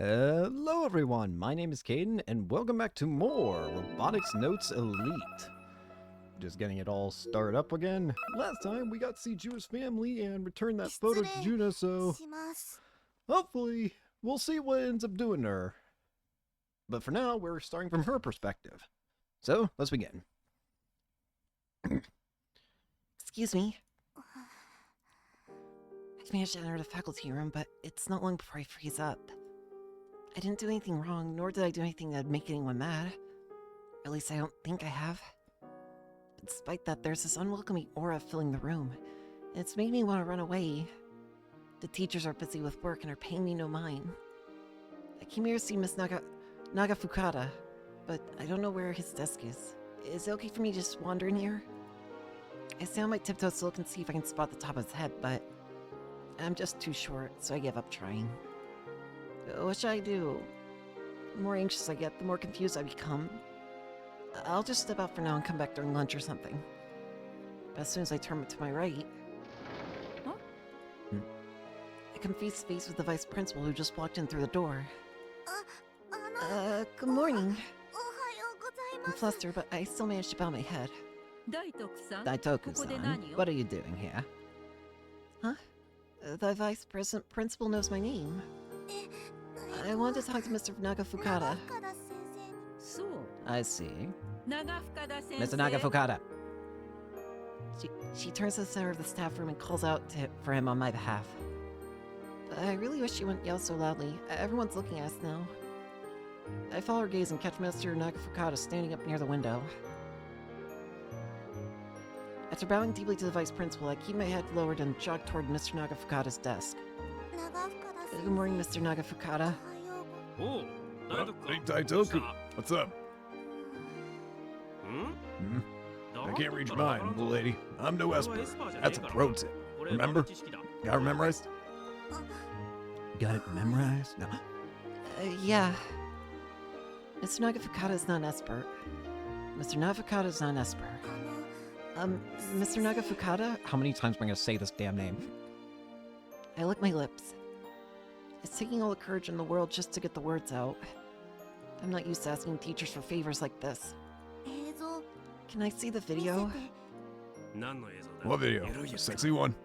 Hello everyone, my name is Caden, and welcome back to more Robotics Notes Elite. Just getting it all started up again. Last time we got to see Junna's family and return that photo to Junna, so hopefully we'll see what ends up doing to her. But for now, we're starting from her perspective. So, let's begin. Excuse me. I've managed to enter the faculty room, but it's not long before I freeze up. I didn't do anything wrong, nor did I do anything that'd make anyone mad. Or at least I don't think I have. But despite that, there's this unwelcoming aura filling the room, and it's made me want to run away. The teachers are busy with work and are paying me no mind. I came here to see Miss Nagafukada, but I don't know where his desk is. Is it okay for me to just wander in here? I stay on my tiptoes to look and see if I can spot the top of his head, but I'm just too short, so I give up trying. What should I do? The more anxious I get, the more confused I become. I'll just step out for now and come back during lunch or something. But as soon as I turn to my right... Huh? I come face to face with the vice principal who just walked in through the door. Good morning. I'm flustered, but I still managed to bow my head. Daitoku-san, what are you doing here? Huh? The vice principal knows my name. I wanted to talk to Mr. Nagafukada. I see. Mr. Nagafukada. She turns to the center of the staff room and calls out for him on my behalf. But I really wish she wouldn't yell so loudly. Everyone's looking at us now. I follow her gaze and catch Mr. Nagafukada standing up near the window. After bowing deeply to the vice principal, I keep my head lowered and jog toward Mr. Nagafukada's desk. Good morning, Mr. Nagafukada. Oh, hey, Daitoku. What's up? I can't read your mind, little lady. I'm no expert. That's a pro tip. Remember? Got it memorized? Got it memorized? No. Yeah. Mr. Nagafukada is not an expert. Mr. Nagafukada is not an expert. Mr. Nagafukada? How many times am I going to say this damn name? I lick my lips. It's taking all the courage in the world just to get the words out. I'm not used to asking teachers for favors like this. Can I see the video? What video? The sexy one?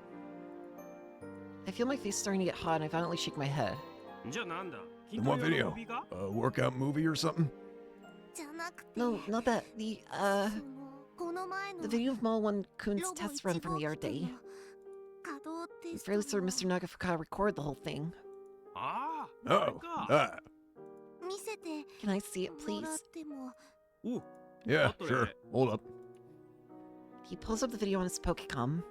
I feel my face starting to get hot and I violently shake my head. In what video? A workout movie or something? No, not that. The video of Mall 1-kun's test run from the art day. I'm fairly certain Mr. Nagafukada recorded the whole thing. Oh, that. Can I see it, please? Yeah, sure. Hold up. He pulls up the video on his Pokecom.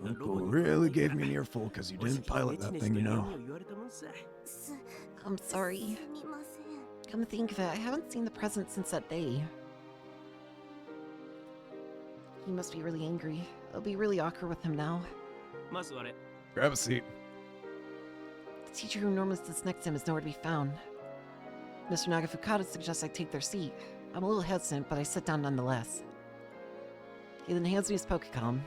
Uncle really gave me an earful because you didn't pilot that thing, you know. I'm sorry. Come to think of it, I haven't seen the present since that day. He must be really angry. It'll be really awkward with him now. Grab a seat. The teacher who normally sits next to him is nowhere to be found. Mr. Nagafukada suggests I take their seat. I'm a little hesitant, but I sit down nonetheless. He then hands me his Pokecom.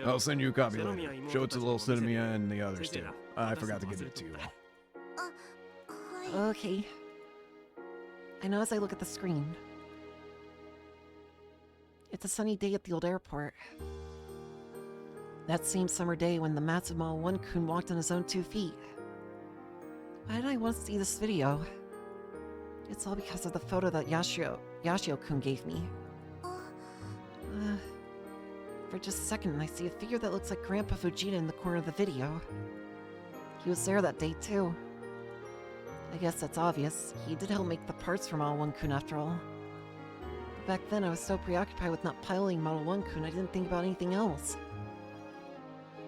I'll send you a copy later. Show it to little Cinemia and the others too. I forgot to give it to you. Okay. I know as I look at the screen. It's a sunny day at the old airport. That same summer day when the massive Mall 1-kun walked on his own 2 feet. Why did I want to see this video? It's all because of the photo that Yashio-kun gave me. For just a second, I see a figure that looks like Grandpa Fujita in the corner of the video. He was there that day, too. I guess that's obvious. He did help make the parts for Model 1-kun after all. But back then, I was so preoccupied with not piloting Model 1-kun, I didn't think about anything else.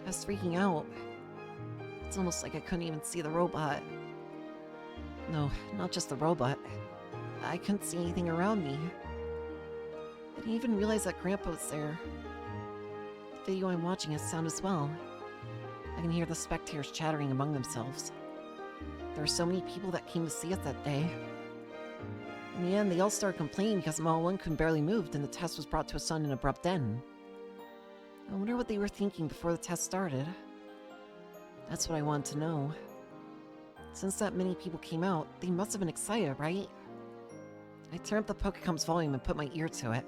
I was freaking out. It's almost like I couldn't even see the robot. No, not just the robot. I couldn't see anything around me. I didn't even realize that Grandpa was there. The video I'm watching has sound as well. I can hear the spectators chattering among themselves. There were so many people that came to see us that day. In the end, they all started complaining because Model 1-kun barely moved and the test was brought to a sudden and abrupt end. I wonder what they were thinking before the test started. That's what I want to know. Since that many people came out, they must have been excited, right? I turned up the Pokecom's volume and put my ear to it.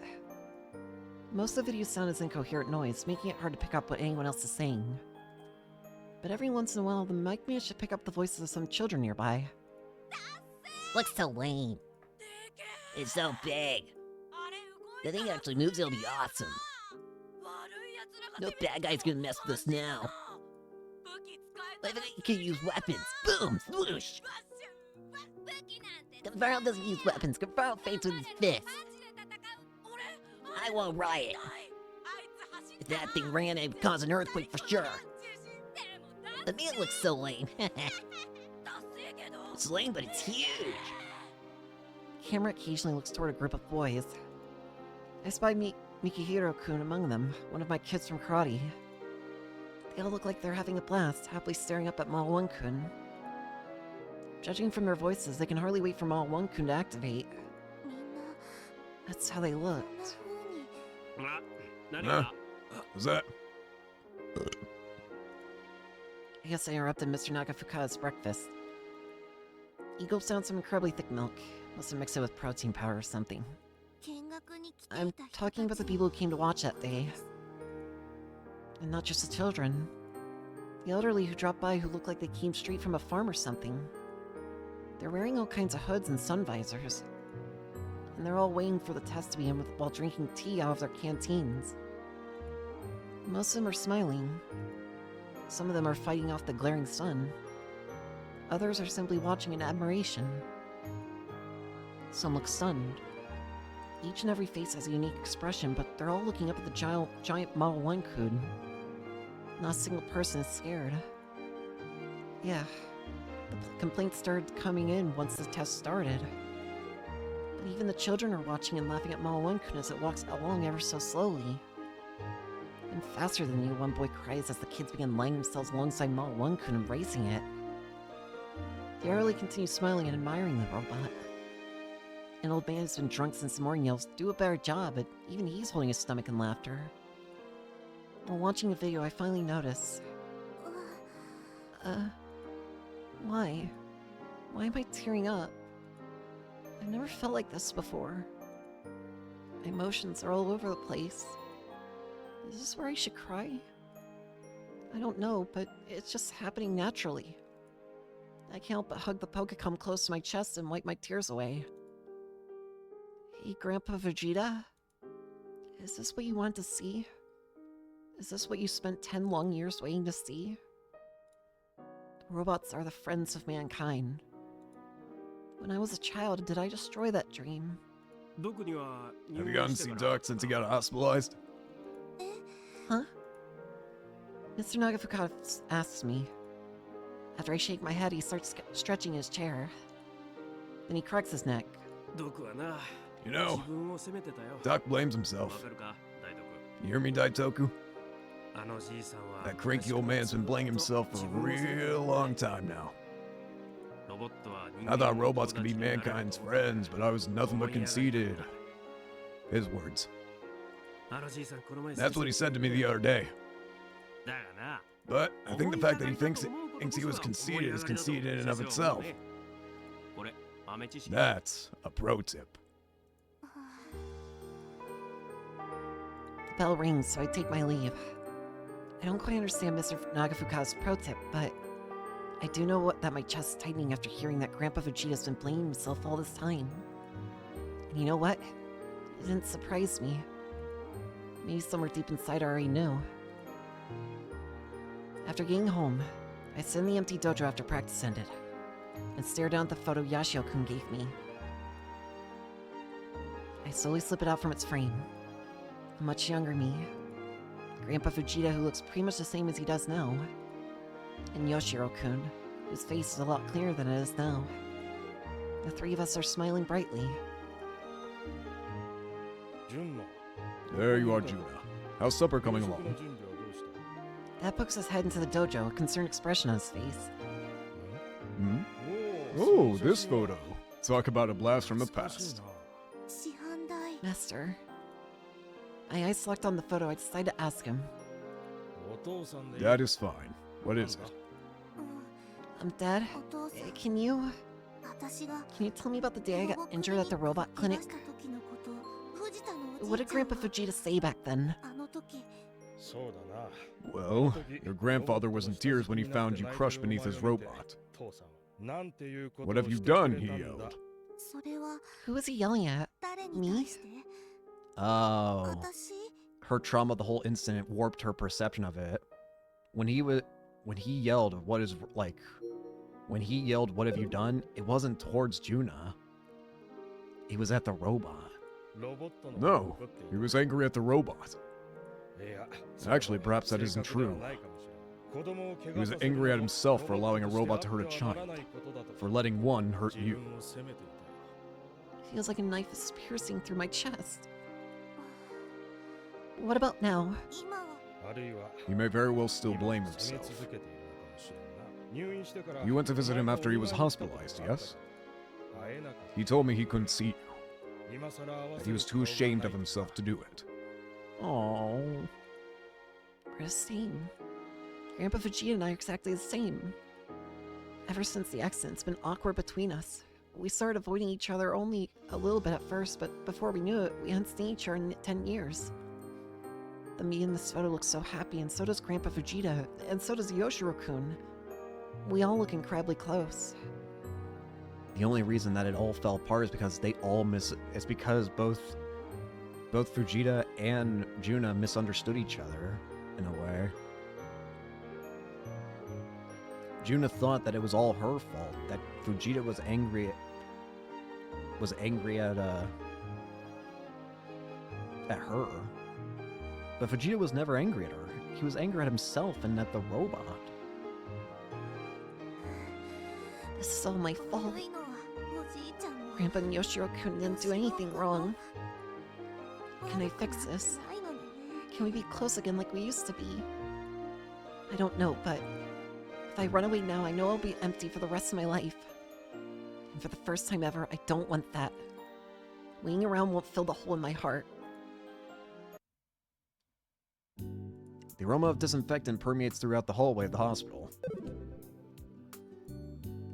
Most of the video sound is incoherent noise, making it hard to pick up what anyone else is saying. But every once in a while, the mic managed to pick up the voices of some children nearby. Looks so lame. It's so big. The thing actually moves, it'll be awesome. No bad guy's gonna mess with us now. But it can use weapons. Boom! Swoosh! Guevara doesn't use weapons. Guevara fights with his fists. I won't riot. If that thing ran, it would cause an earthquake for sure. The meal looks so lame. It's lame, but it's huge. Camera occasionally looks toward a group of boys. I spied Mikihiro-kun among them, one of my kids from karate. They all look like they're having a blast, happily staring up at Mall 1-kun. Judging from their voices, they can hardly wait for Mall 1-kun to activate. That's how they looked. Huh? What's that? I guess I interrupted Mr. Nagafuka's breakfast. He gulps down some incredibly thick milk. Must have mixed it with protein powder or something. I'm talking about the people who came to watch that day. And not just the children. The elderly who dropped by who looked like they came straight from a farm or something. They're wearing all kinds of hoods and sun visors. And they're all waiting for the test to begin while drinking tea out of their canteens. Most of them are smiling. Some of them are fighting off the glaring sun. Others are simply watching in admiration. Some look stunned. Each and every face has a unique expression, but they're all looking up at the giant Model 1-kun. Not a single person is scared. Yeah, the complaints started coming in once the test started. But even the children are watching and laughing at Model 1-kun as it walks along ever so slowly. And faster than you, one boy cries as the kids begin lining themselves alongside Model 1-kun and racing it. The elderly continue smiling and admiring the robot. An old man who's been drunk since the morning yells, "Do a better job," but even he's holding his stomach in laughter. While watching the video, I finally notice. Why? Why am I tearing up? I've never felt like this before. My emotions are all over the place. Is this where I should cry? I don't know, but it's just happening naturally. I can't help but hug the Pokecom close to my chest and wipe my tears away. Hey, Grandpa Vegeta? Is this what you wanted to see? Is this what you spent 10 long years waiting to see? Robots are the friends of mankind. When I was a child, did I destroy that dream? Have you gotten to see Doc since he got hospitalized? Huh? Mr. Nagafuka asks me. After I shake my head, he starts stretching his chair. Then he cracks his neck. You know, Doc blames himself. You hear me, Daitoku? That cranky old man's been blaming himself for a real long time now. I thought robots could be mankind's friends, but I was nothing but conceited. His words. That's what he said to me the other day. But I think the fact that he thinks he was conceited is conceited in and of itself. That's a pro tip. The bell rings, so I take my leave. I don't quite understand Mr. Nagafuka's pro tip, but I do know that my chest is tightening after hearing that Grandpa Vegeta's been blaming himself all this time. And you know what? It didn't surprise me. Maybe somewhere deep inside I already knew. After getting home, I sit in the empty dojo after practice ended, and stare down at the photo Yashio-kun gave me. I slowly slip it out from its frame. A much younger me. Grandpa Vegeta, who looks pretty much the same as he does now. And Yoshiro-kun, whose face is a lot clearer than it is now. The three of us are smiling brightly. There you are, Junna. How's supper coming along? Dad pokes his head into the dojo, a concerned expression on his face. Hmm? Oh, this photo. Talk about a blast from the past. Master. My eyes locked on the photo. I decide to ask him. That is fine. What is it? I'm dead. Can you tell me about the day I got injured at the robot clinic? What did Grandpa Fujita say back then? Well, your grandfather was in tears when he found you crushed beneath his robot. What have you done? He yelled. Who was he yelling at? Me? Oh. Her trauma, the whole incident, warped her perception of it. When he yelled, what have you done? It wasn't towards Junna. It was at the robot. No, he was angry at the robot. Actually, perhaps that isn't true. He was angry at himself for allowing a robot to hurt a child, for letting one hurt you. Feels like a knife is piercing through my chest. What about now? He may very well still blame himself. You went to visit him after he was hospitalized, yes? He told me he couldn't see you, that he was too ashamed of himself to do it. Oh, we're the same. Grandpa Vegeta and I are exactly the same. Ever since the accident, it's been awkward between us. We started avoiding each other only a little bit at first, but before we knew it, we hadn't seen each other in 10 years. The me in this photo looks so happy, and so does Grandpa Vegeta, and so does Yoshiro-kun. We all look incredibly close. The only reason that it all fell apart is because it's because both Fujita and Junna misunderstood each other, in a way. Junna thought that it was all her fault, that Fujita was angry at her. But Vegeta was never angry at her. He was angry at himself and at the robot. This is all my fault. Grandpa and Yoshiro-kun didn't do anything wrong. Can I fix this? Can we be close again like we used to be? I don't know, but if I run away now, I know I'll be empty for the rest of my life. And for the first time ever, I don't want that. Waiting around won't fill the hole in my heart. The aroma of disinfectant permeates throughout the hallway of the hospital.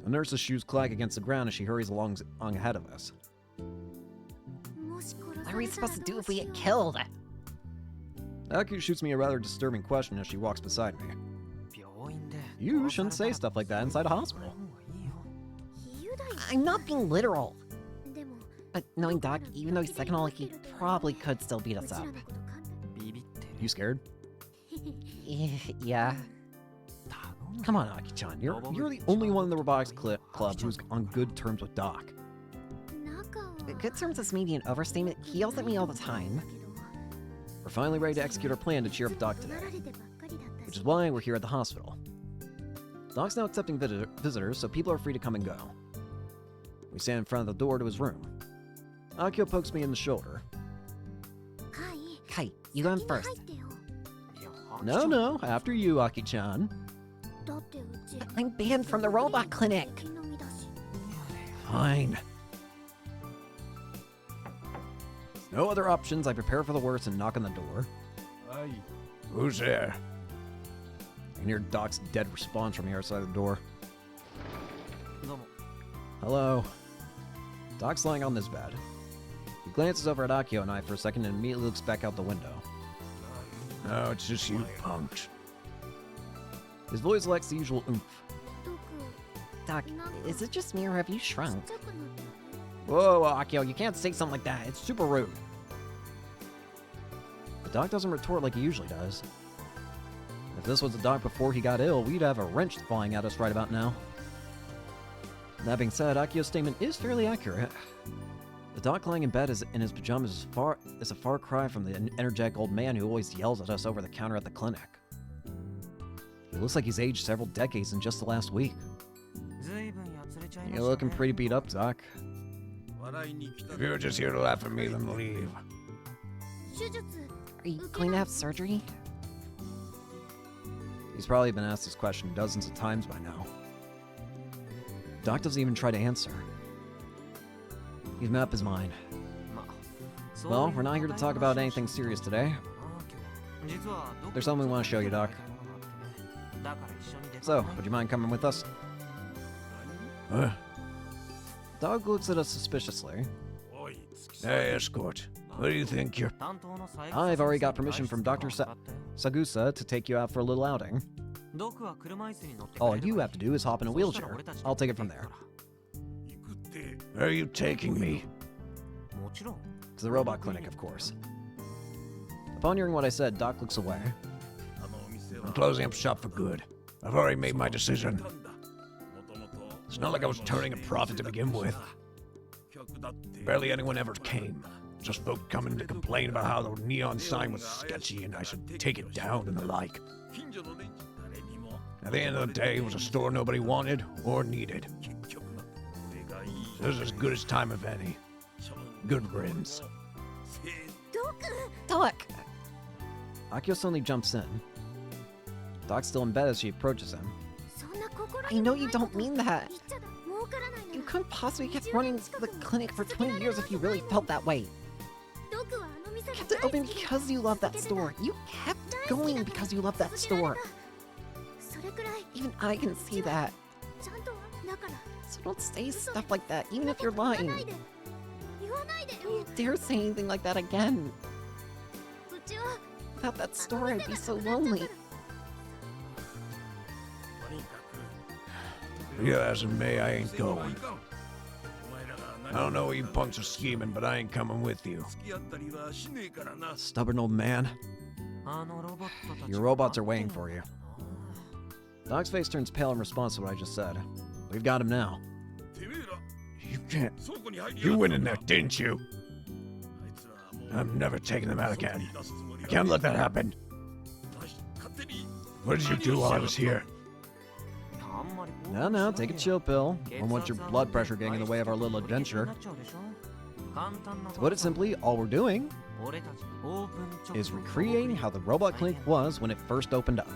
A nurse's shoes clack against the ground as she hurries along ahead of us. What are we supposed to do if we get killed? Aku shoots me a rather disturbing question as she walks beside me. You shouldn't say stuff like that inside a hospital. I'm not being literal. But knowing Doc, even though he's second all, he probably could still beat us up. You scared? Yeah. Come on, Aki-chan. You're the only one in the Robotics Club who's on good terms with Doc. Good terms is maybe an overstatement. He yells at me all the time. We're finally ready to execute our plan to cheer up Doc today. Which is why we're here at the hospital. Doc's now accepting visitors, so people are free to come and go. We stand in front of the door to his room. Akio pokes me in the shoulder. Kai, you go in first. No, after you, Aki-chan. I'm banned from the robot clinic. Fine. No other options, I prepare for the worst and knock on the door. Who's there? I can hear Doc's dead response from the other side of the door. Hello. Doc's lying on this bed. He glances over at Akio and I for a second and immediately looks back out the window. No, it's just you punks. His voice lacks the usual oomph. Doc, is it just me or have you shrunk? Whoa, Akio, you can't say something like that. It's super rude. But Doc doesn't retort like he usually does. If this was the Doc before he got ill, we'd have a wrench flying at us right about now. That being said, Akio's statement is fairly accurate. The Doc lying in bed in his pajamas is a far cry from the energetic old man who always yells at us over the counter at the clinic. He looks like he's aged several decades in just the last week. You're looking pretty beat up, Doc. If you're just here to laugh at me, then leave. Are you going to have surgery? He's probably been asked this question dozens of times by now. Doc doesn't even try to answer. He's made up his mind. Well, we're not here to talk about anything serious today. There's something we want to show you, Doc. So, would you mind coming with us? Huh? Dog looks at us suspiciously. Hey, escort. What do you think you're... I've already got permission from Dr. Sagusa to take you out for a little outing. All you have to do is hop in a wheelchair. I'll take it from there. Where are you taking me? To the robot clinic, of course. Upon hearing what I said, Doc looks away. I'm closing up shop for good. I've already made my decision. It's not like I was turning a profit to begin with. Barely anyone ever came. Just folk coming to complain about how the neon sign was sketchy and I should take it down and the like. At the end of the day, it was a store nobody wanted or needed. It was as good as time of any. Good riddance. Doc! Akio suddenly jumps in. Doc's still in bed as she approaches him. I know you don't mean that. You couldn't possibly keep running the clinic for 20 years if you really felt that way. You kept it open because you love that store. You kept going because you love that store. Even I can see that. So don't say stuff like that, even if you're lying. Don't you dare say anything like that again. Without that store, I'd be so lonely. Yeah, as in May, I ain't going. I don't know what you punks are scheming, but I ain't coming with you. Stubborn old man. Your robots are waiting for you. Doc's face turns pale in response to what I just said. We've got him now. You can't... You went in there, didn't you? I'm never taking them out again. You can't let that happen. What did you do while I was here? No, take a chill pill. Don't want your blood pressure getting in the way of our little adventure. To put it simply, all we're doing is recreating how the robot clinic was when it first opened up.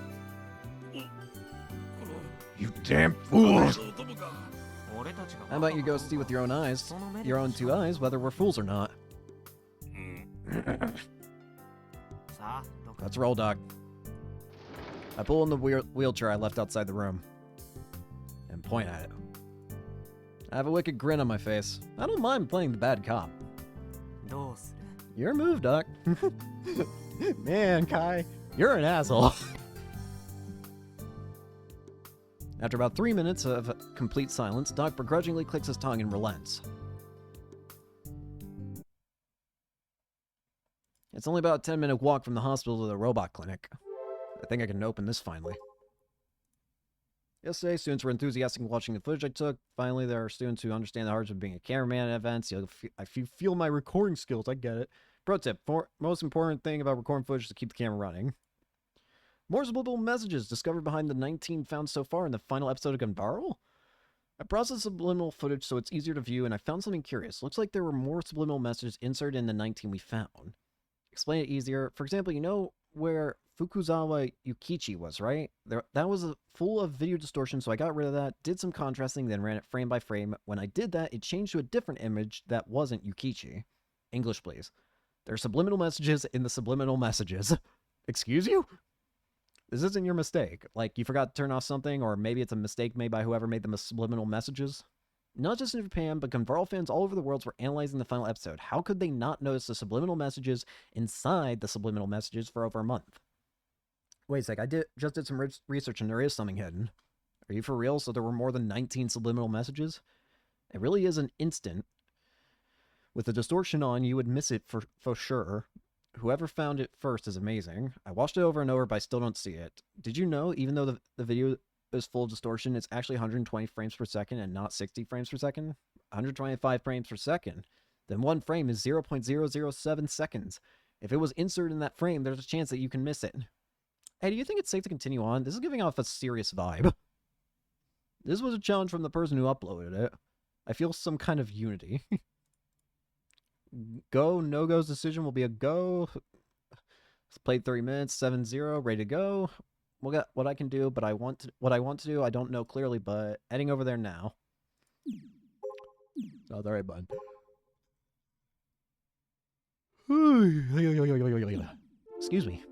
You damn fools! How about you go see with your own eyes, your own two eyes, whether we're fools or not? Let's roll, Doc. I pull in the wheelchair I left outside the room and point at it. I have a wicked grin on my face. I don't mind playing the bad cop. Your move, Doc. Man, Kai, you're an asshole. After about 3 minutes of complete silence, Doc begrudgingly clicks his tongue and relents. It's only about a 10-minute walk from the hospital to the robot clinic. I think I can open this finally. Yesterday, students were enthusiastic watching the footage I took. Finally, there are students who understand the hardships of being a cameraman at events. I feel my recording skills, I get it. Pro tip, most important thing about recording footage is to keep the camera running. More subliminal messages discovered behind the 19 found so far in the final episode of Gunbarrel? I processed subliminal footage so it's easier to view, and I found something curious. Looks like there were more subliminal messages inserted in the 19 we found. Explain it easier. For example, you know where Fukuzawa Yukichi was, right? That was full of video distortion, so I got rid of that, did some contrasting, then ran it frame by frame. When I did that, it changed to a different image that wasn't Yukichi. English, please. There are subliminal messages in the subliminal messages. Excuse you? This isn't your mistake. Like, you forgot to turn off something, or maybe it's a mistake made by whoever made the subliminal messages. Not just in Japan, but Gunvarl fans all over the world were analyzing the final episode. How could they not notice the subliminal messages inside the subliminal messages for over a month? Wait a sec, I just did some research and there is something hidden. Are you for real? So there were more than 19 subliminal messages? It really is an instant. With the distortion on, you would miss it for sure. Whoever found it first is amazing. I watched it over and over, but I still don't see it. Did you know, even though the video is full of distortion, it's actually 120 frames per second and not 60 frames per second? 125 frames per second. Then one frame is 0.007 seconds. If it was inserted in that frame, there's a chance that you can miss it. Hey, do you think it's safe to continue on? This is giving off a serious vibe. This was a challenge from the person who uploaded it. I feel some kind of unity. Go, no-go's decision will be a go. It's played 30 minutes, 7-0, ready to go. We'll get what I can do, but what I want to do, I don't know clearly, but heading over there now. Oh, all right, bud. Excuse me.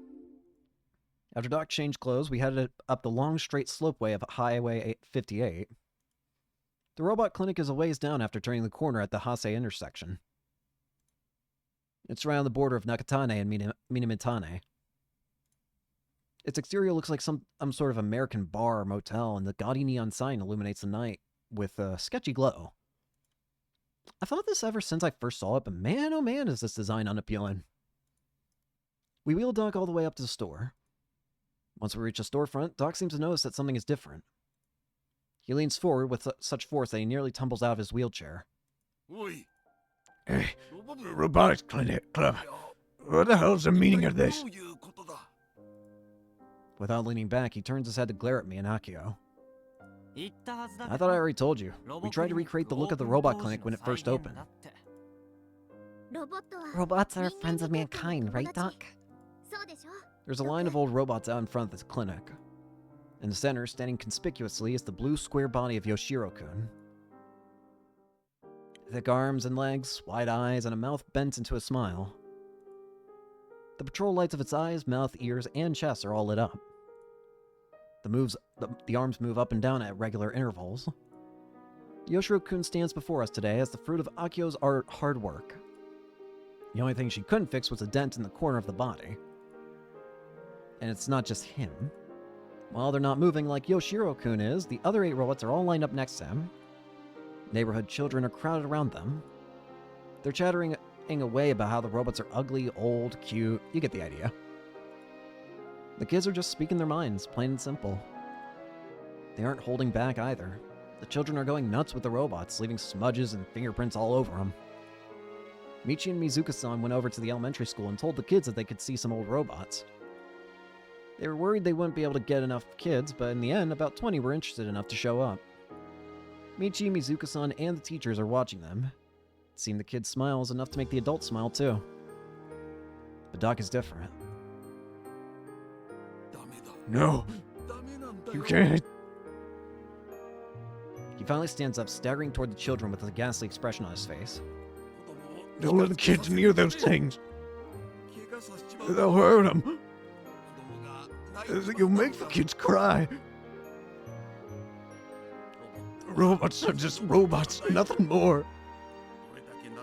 After Doc changed clothes, we headed up the long, straight slopeway of Highway 58. The robot clinic is a ways down after turning the corner at the Hase intersection. It's right on the border of Nakatane and Minamitane. Its exterior looks like some sort of American bar or motel, and the gaudy neon sign illuminates the night with a sketchy glow. I thought this ever since I first saw it, but man, oh man, is this design unappealing. We wheel Doc all the way up to the store. Once we reach the storefront, Doc seems to notice that something is different. He leans forward with such force that he nearly tumbles out of his wheelchair. Hey, Robotics Clinic Club. What the hell's the meaning of this? Without leaning back, he turns his head to glare at me and Akio. I thought I already told you. We tried to recreate the look of the robot clinic when it first opened. Robots are friends of mankind, right, Doc? There's a line of old robots out in front of this clinic. In the center, standing conspicuously, is the blue square body of Yoshiro-kun. Thick arms and legs, wide eyes, and a mouth bent into a smile. The patrol lights of its eyes, mouth, ears, and chest are all lit up. The arms move up and down at regular intervals. Yoshiro-kun stands before us today as the fruit of Akio's hard work. The only thing she couldn't fix was a dent in the corner of the body. And it's not just him. While they're not moving like Yoshiro-kun is, the other 8 robots are all lined up next to him. Neighborhood children are crowded around them. They're chattering away about how the robots are ugly, old, cute. You get the idea. The kids are just speaking their minds, plain and simple. They aren't holding back either. The children are going nuts with the robots, leaving smudges and fingerprints all over them. Michi and Mizuka-san went over to the elementary school and told the kids that they could see some old robots. They were worried they wouldn't be able to get enough kids, but in the end, about 20 were interested enough to show up. Michi, Mizuka-san, and the teachers are watching them. Seeing the kids' smiles enough to make the adults smile too. But Doc is different. No, you can't. He finally stands up, staggering toward the children with a ghastly expression on his face. Don't let the kids near those things. They'll hurt them. You'll make the kids cry. Robots are just robots, nothing more.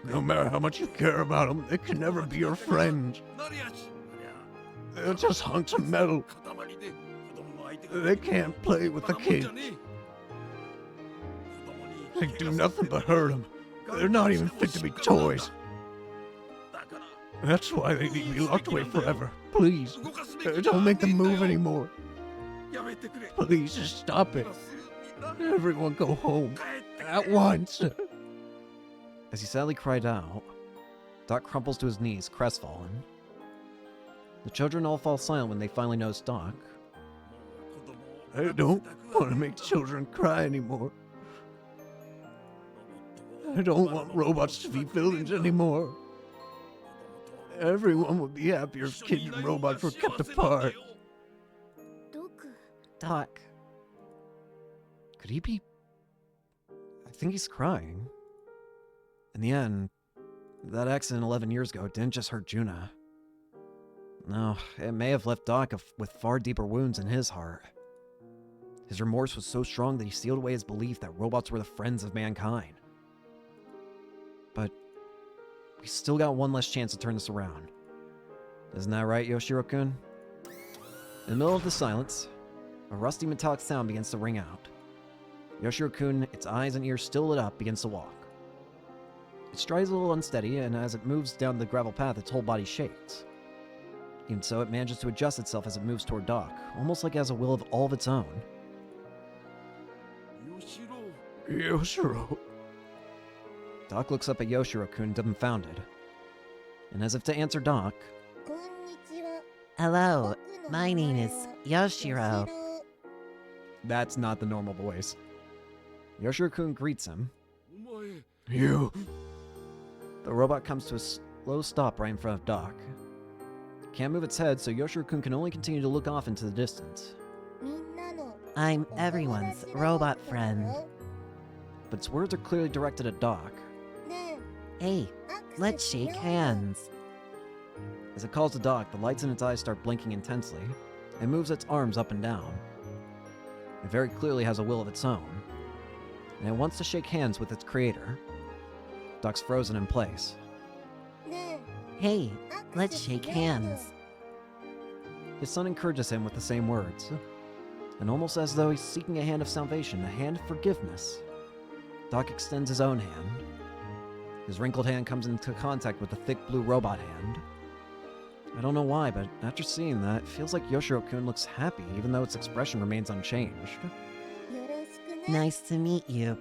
No matter how much you care about them, they can never be your friends. They're just hunks of metal. They can't play with the kids. They do nothing but hurt them. They're not even fit to be toys. That's why they need to be locked away forever. Please, don't make them move anymore. Please, just stop it. Everyone go home. At once. As he sadly cried out, Doc crumples to his knees, crestfallen. The children all fall silent when they finally notice Doc. I don't want to make children cry anymore. I don't want robots to be villains anymore. Everyone would be happier if kids and robots were kept apart. Doc. Could he be... I think he's crying. In the end, that accident 11 years ago didn't just hurt Junna. No, it may have left Doc with far deeper wounds in his heart. His remorse was so strong that he sealed away his belief that robots were the friends of mankind. But we still got one less chance to turn this around. Isn't that right, Yoshiro-kun? In the middle of the silence, a rusty metallic sound begins to ring out. Yoshiro-kun, its eyes and ears still lit up, begins to walk. It strides a little unsteady, and as it moves down the gravel path, its whole body shakes. Even so, it manages to adjust itself as it moves toward Doc, almost like it has a will of all of its own. Yoshiro. Doc looks up at Yoshiro-kun, dumbfounded. And as if to answer Doc, Hello, my name is Yoshiro. that's not the normal voice. Yoshiro-kun greets him. You. The robot comes to a slow stop right in front of Doc. It can't move its head, so Yoshiro-kun can only continue to look off into the distance. I'm everyone's robot friend. But its words are clearly directed at Doc. Hey, let's shake hands. As it calls to Doc, the lights in its eyes start blinking intensely. It moves its arms up and down. It very clearly has a will of its own. and it wants to shake hands with its creator. Duck's frozen in place. Hey, let's shake hands. His son encourages him with the same words, and almost as though he's seeking a hand of salvation, a hand of forgiveness, Doc extends his own hand. His wrinkled hand comes into contact with the thick blue robot hand. I don't know why, but after seeing that, it feels like Yoshiro-kun looks happy, even though its expression remains unchanged. Nice to meet you,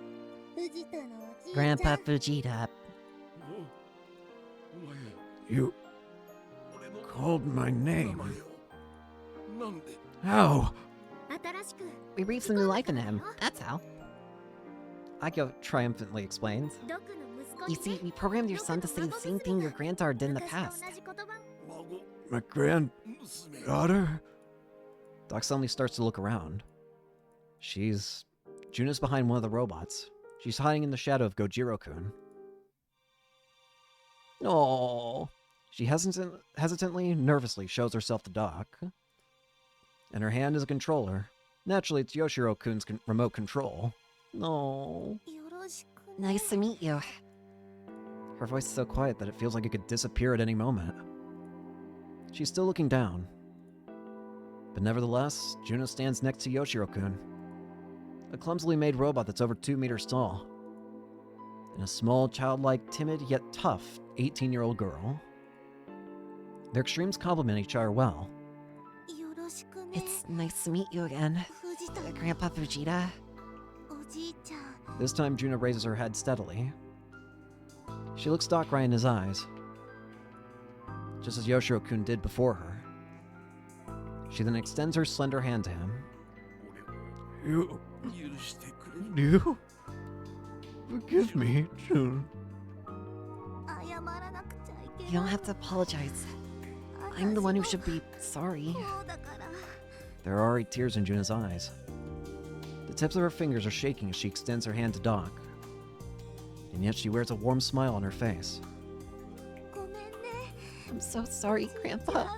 Grandpa Fujita. You called my name. How? We breathed some new life into him, that's how. Akio triumphantly explains. You see, we programmed your son to say the same thing your granddaughter did in the past. My granddaughter? Doc suddenly starts to look around. Juna's behind one of the robots. She's hiding in the shadow of Gojiro-kun. Oh, she hesitantly, nervously shows herself to Doc. And her hand is a controller. Naturally, it's Yoshiro-kun's remote control. No. Nice to meet you. Her voice is so quiet that it feels like it could disappear at any moment. She's still looking down. But nevertheless, Junna stands next to Yoshiro-kun, a clumsily made robot that's over 2 meters tall, and a small, childlike, timid, yet tough 18-year-old girl. Their extremes complement each other well. It's nice to meet you again, Grandpa Fujita. This time, Junna raises her head steadily. She looks Doc right in his eyes, just as Yoshiro-kun did before her. She then extends her slender hand to him. You forgive me, Jun. You don't have to apologize. I'm the one who should be sorry. There are already tears in Junna's eyes. The tips of her fingers are shaking as she extends her hand to Doc. And yet she wears a warm smile on her face. I'm so sorry, Grandpa.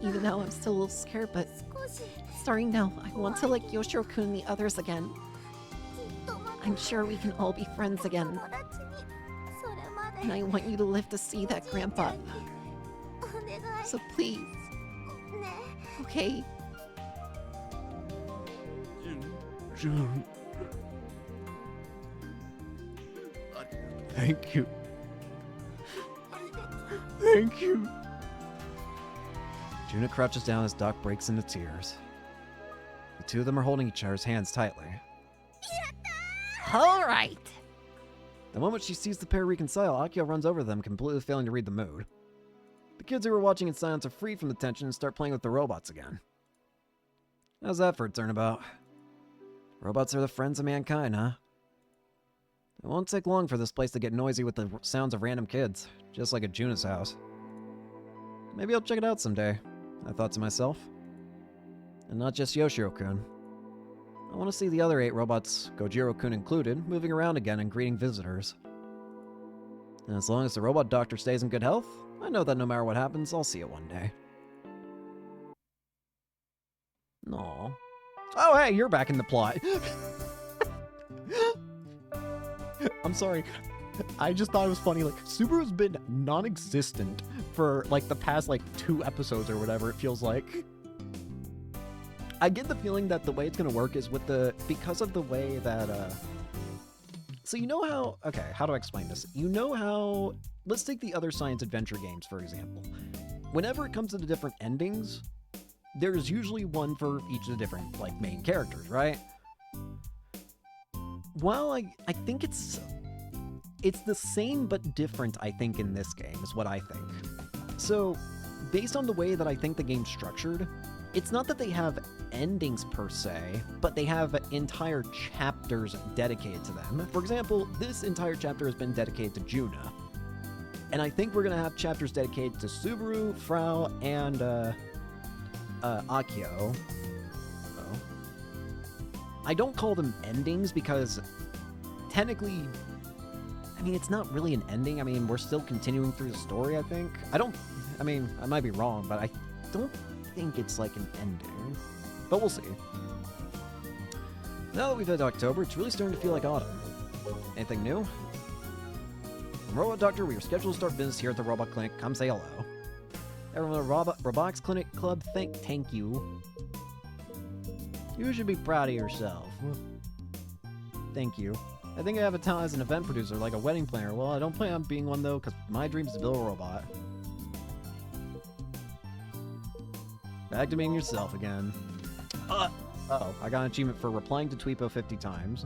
Even now, I'm still a little scared, but starting now, I want to like Yoshiro-kun and the others again. I'm sure we can all be friends again. And I want you to live to see that, Grandpa. So please. Okay? Jun. Thank you. Thank you. Junna crouches down as Doc breaks into tears. The two of them are holding each other's hands tightly. All right. The moment she sees the pair reconcile, Akio runs over to them, completely failing to read the mood. The kids who were watching in silence are freed from the tension and start playing with the robots again. How's that for a turnabout? Robots are the friends of mankind, huh? It won't take long for this place to get noisy with the sounds of random kids, just like at Junna's house. Maybe I'll check it out someday, I thought to myself. And not just Yoshiro-kun. I want to see the other 8 robots, Gojiro-kun included, moving around again and greeting visitors. And as long as the robot doctor stays in good health, I know that no matter what happens, I'll see it one day. Aww. Oh, hey, you're back in the plot. I'm sorry. I just thought it was funny. Like, Subaru's been non-existent for, like, the past, 2 episodes or whatever it feels like. I get the feeling that the way it's gonna work is with because of the way that, so you know how, okay, how do I explain this? You know how, let's take the other science adventure games, for example. Whenever it comes to the different endings, there's usually one for each of the different, main characters, right? While I think it's the same but different, I think, in this game, is what I think. So, based on the way that I think the game's structured, it's not that they have endings per se, but they have entire chapters dedicated to them. For example, this entire chapter has been dedicated to Junna. And I think we're going to have chapters dedicated to Subaru, Frau, and Akio. Oh. I don't call them endings because technically, I mean, it's not really an ending. I mean, we're still continuing through the story, I think. I mean, I might be wrong, but I don't think it's like an ending. But we'll see. Now that we've hit October, it's really starting to feel like autumn. Anything new? From Robot Doctor, we are scheduled to start business here at the Robot Clinic. Come say hello. Everyone at the Robotics Clinic Club, thank you. You should be proud of yourself. Thank you. I think I have a talent as an event producer, like a wedding planner. Well, I don't plan on being one, though, because my dream is to build a robot. Back to being yourself again. Uh-oh, I got an achievement for replying to Tweepo 50 times.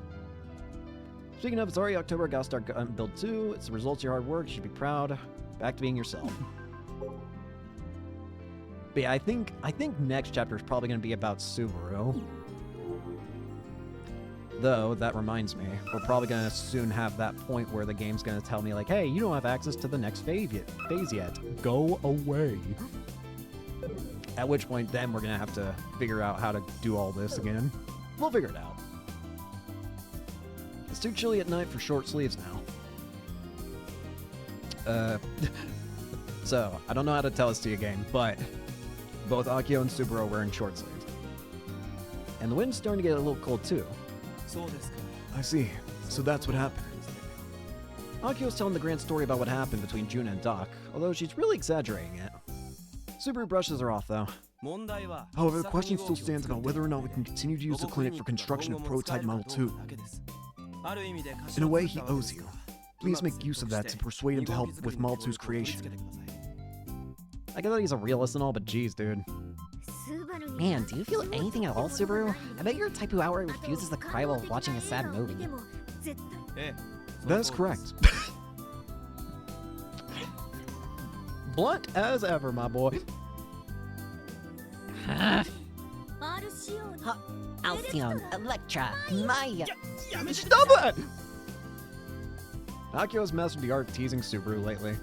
Speaking of, it's already October, gotta start build 2. It's the results of your hard work, you should be proud. Back to being yourself. But yeah, I think next chapter is probably gonna be about Subaru. Though, that reminds me, we're probably gonna soon have that point where the game's gonna tell me, like, hey, you don't have access to the next phase yet. Go away. At which point, then we're gonna have to figure out how to do all this again. We'll figure it out. It's too chilly at night for short sleeves now. So, I don't know how to tell this to you again, but both Akio and Subaru are wearing short sleeves. And the wind's starting to get a little cold too. I see. So that's what happened. Akio's telling the grand story about what happened between Junna and Doc, although she's really exaggerating it. Subaru brushes her off, though. However, the question still stands about whether or not we can continue to use the clinic for construction of prototype Model 2. In a way, he owes you. Please make use of that to persuade him to help with Model 2's creation. I get that he's a realist and all, but geez, dude. Man, do you feel anything at all, Subaru? I bet you're a type who outright refuses to cry while watching a sad movie. That is correct. Blunt as ever, my boy. Alcyon, Electra, Maya. Stop it! Akio's messed with the art of teasing Subaru lately.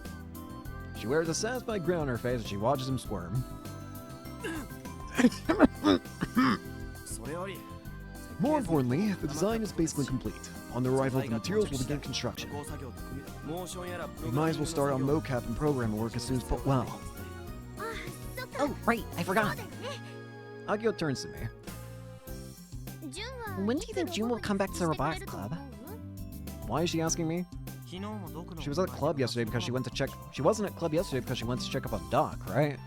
She wears a satisfied grin on her face as she watches him squirm. More importantly, the design is basically complete. On the arrival of the materials, we'll begin construction. We might as well start on mocap and programming work as soon as well. Oh, right, I forgot. Akio turns to me. When do you think June will come back to the Robotics Club? Why is she asking me? She was at the club yesterday because she went to check. She wasn't at club yesterday because she went to check up on Doc, right?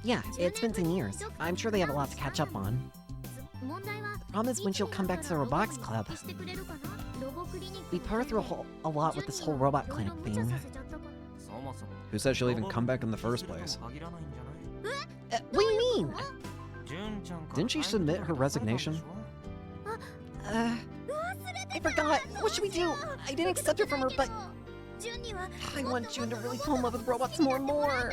Yeah, it's been 10 years. I'm sure they have a lot to catch up on. The problem is when she'll come back to the Robotics Club. We put her through a lot with this whole robot clinic thing. Who said she'll even come back in the first place? What do you mean? Didn't she submit her resignation? I forgot. What should we do? I didn't accept it from her, but I want June to really fall in love with robots more and more.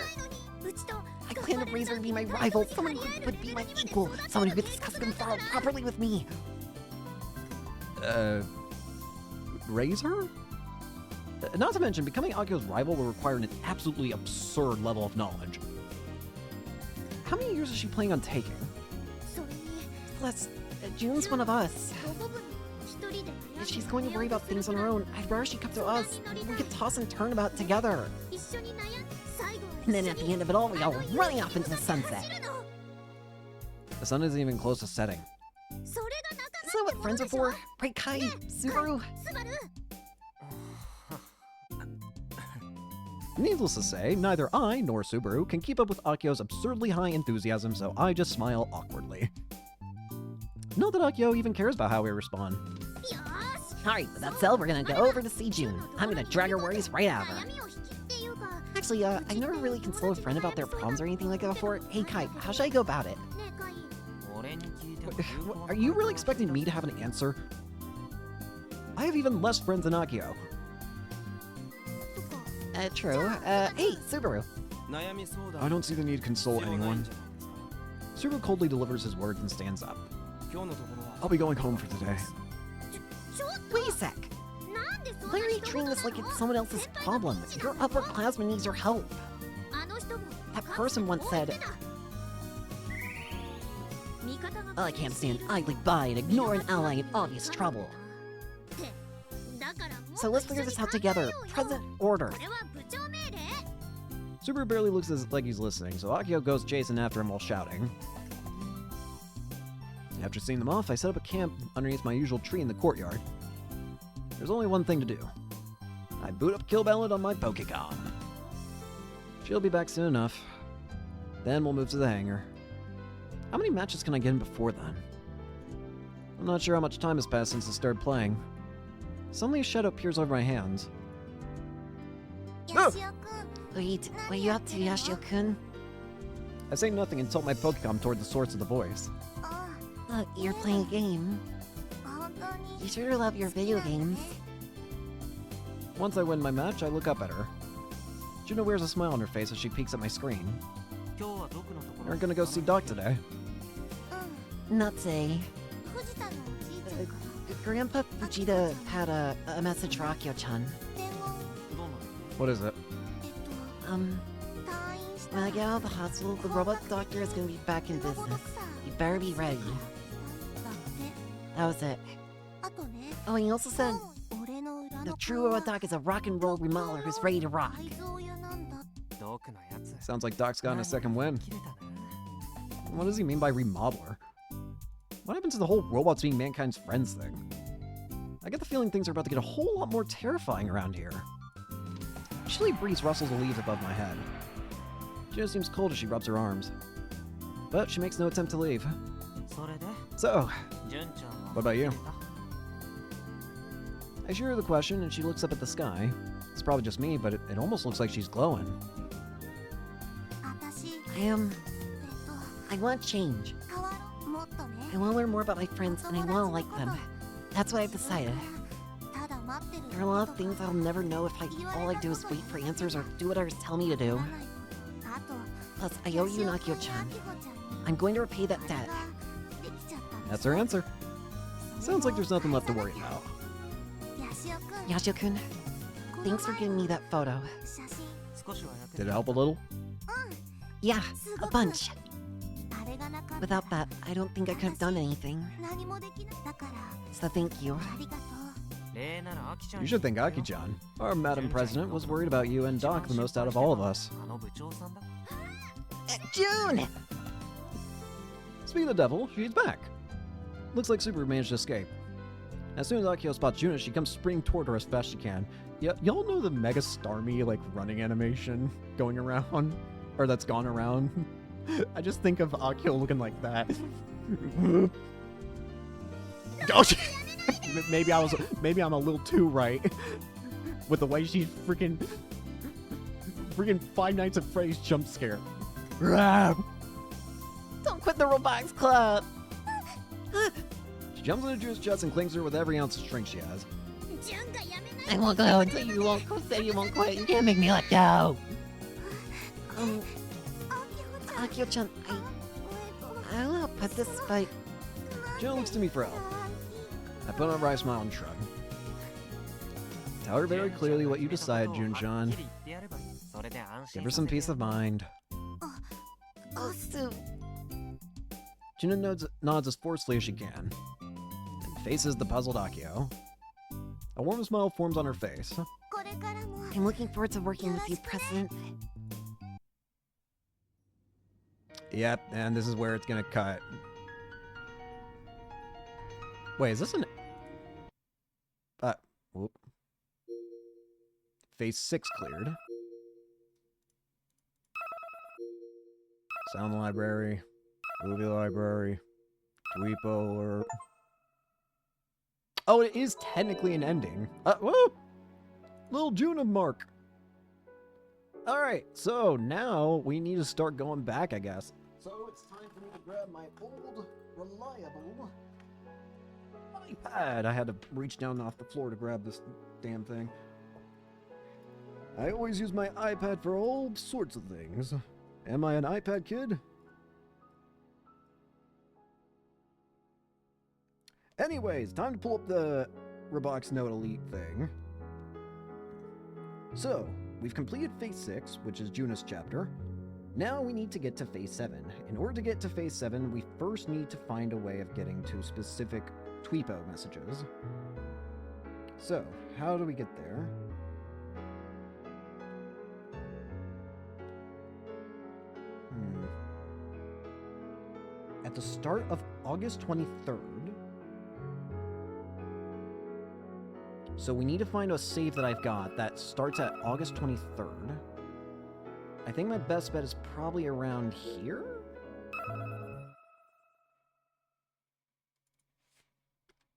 I plan to raise her to be my rival, someone who would be my equal, someone who could discuss them properly with me. Raise her? Not to mention, becoming Akio's rival will require an absolutely absurd level of knowledge. How many years is she planning on taking? Plus, June's one of us. If she's going to worry about things on her own, I'd rather she come to us. We could toss and turn about together. And then at the end of it all, we go running off into the sunset. The sun isn't even close to setting. Isn't that what friends are for? Right, Kai? Subaru? Needless to say, neither I nor Subaru can keep up with Akio's absurdly high enthusiasm, so I just smile awkwardly. Not that Akio even cares about how we respond. Alright, with that said, we're gonna go over to see June. I'm gonna drag her worries right out of her. Actually, I've never really consulted a friend about their problems or anything like that before. Hey, Kai, how should I go about it? Are you really expecting me to have an answer? I have even less friends than Akio. True. Hey, Subaru. I don't see the need to consult anyone. Subaru coldly delivers his words and stands up. I'll be going home for today. Wait a sec. Why are you treating this like it's someone else's problem? Your upperclassman needs your help. That person once said, I can't stand idly by and ignore an ally in obvious trouble. So let's figure this out together. Present order. Subaru barely looks like he's listening, so Akio goes chasing after him while shouting. After seeing them off, I set up a camp underneath my usual tree in the courtyard. There's only one thing to do. I boot up Kill Ballad on my Pokecom. She'll be back soon enough. Then we'll move to the hangar. How many matches can I get in before then? I'm not sure how much time has passed since I started playing. Suddenly a shadow appears over my hands. Oh! Wait, what are you up to, Yashio-kun? I say nothing and tilt my Pokecom toward the source of the voice. Look, you're playing a game. You sure love your video games. Once I win my match, I look up at her. Junna wears a smile on her face as she peeks at my screen. We're gonna go see Doc today. Not today. Grandpa Fujita had a message for Akio-chan. What is it? When I get out of the hospital, the robot doctor is gonna be back in business. You better be ready. That was it. Oh, and he also said, the true robot doc is a rock and roll remodeler who's ready to rock. Sounds like Doc's gotten a second win. What does he mean by remodeler? What happened to the whole robots being mankind's friends thing? I get the feeling things are about to get a whole lot more terrifying around here. A chilly breeze rustles the leaves above my head. Junna seems cold as she rubs her arms. But she makes no attempt to leave. So, what about you? I shoot her the question and she looks up at the sky. It's probably just me, but it almost looks like she's glowing. I want change. I want to learn more about my friends and I want to like them. That's what I've decided. There are a lot of things I'll never know if all I do is wait for answers or do what others tell me to do. Plus, I owe you Akio-chan. I'm going to repay that debt. That's her answer. Sounds like there's nothing left to worry about. Yashio-kun, thanks for giving me that photo. Did it help a little? Yeah, a bunch. Without that, I don't think I could have done anything. So thank you. You should thank Aki-chan. Our Madam President was worried about you and Doc the most out of all of us. June! Speaking of the devil, she's back. Looks like Super managed to escape. As soon as Akio spots Junna, she comes sprinting toward her as fast as she can. Y'all know the Mega Starmie, like, running animation going around? Or that's gone around? I just think of Akio looking like that. Oh, maybe I'm a little too right with the way she's freaking Five Nights at Freddy's jump scare. Don't quit the Robotics Club! She jumps into Junna's chest and clings to her with every ounce of strength she has. I won't go until you won't say you won't quit. You can't make me let go. Akio-chan, I don't know how to put this, but Junna looks to me for help. I put on a wry smile and shrug. Tell her very clearly what you decide, Jun-chan. Give her some peace of mind. Junna nods as forcefully as she can, and faces the puzzled Akio. A warm smile forms on her face. I'm looking forward to working with you, President. Yep, and this is where it's gonna cut. Wait, is this an... whoop. Phase 6 cleared. Sound library. Movie library. Dweepo alert. Oh, it is technically an ending. Whoa! Little Junna mark. Alright, so now we need to start going back, I guess. So it's time for me to grab my old, reliable iPad. I had to reach down off the floor to grab this damn thing. I always use my iPad for all sorts of things. Am I an iPad kid? Anyways, time to pull up the Robotics Note Elite thing. So, we've completed Phase 6, which is Junna's chapter. Now we need to get to Phase 7. In order to get to Phase 7, we first need to find a way of getting to specific Tweepo messages. So, how do we get there? at the start of August 23rd. So we need to find a save that I've got that starts at August 23rd. I think my best bet is probably around here?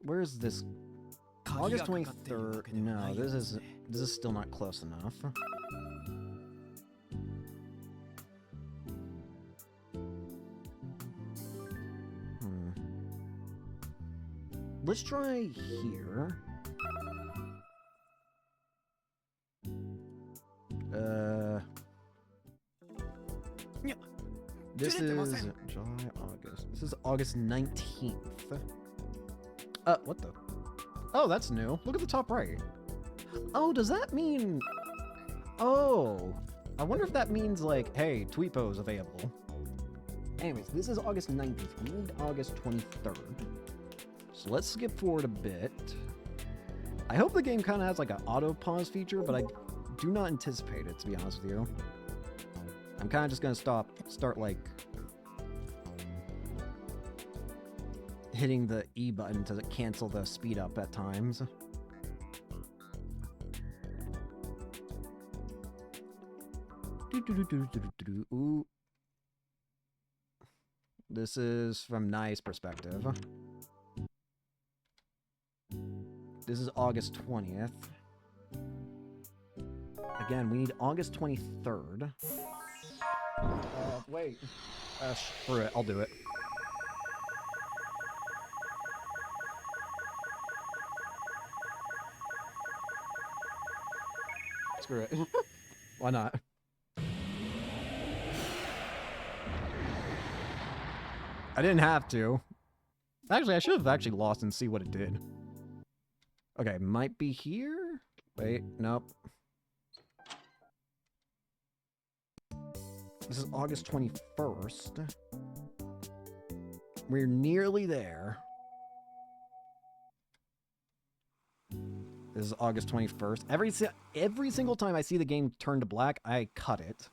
Where is this? August 23rd. No, this is still not close enough. Let's try here. This is July, August. This is August 19th. What the? Oh, that's new. Look at the top right. Oh, does that mean... Oh. I wonder if that means, like, hey, Tweepo's available. Anyways, this is August 19th. We need August 23rd. So let's skip forward a bit. I hope the game kind of has, like, an auto-pause feature, but I do not anticipate it, to be honest with you. I'm kind of just going to start, like, hitting the E button to cancel the speed up at times. Ooh. This is from Nye's perspective. This is August 20th. Again, we need August 23rd. Wait. Screw it, I'll do it. Screw it. Why not? I didn't have to. Actually, I should have actually lost and see what it did. Okay, might be here? Wait, nope. This is August 21st. We're nearly there. This is August 21st. Every single time I see the game turn to black, I cut it.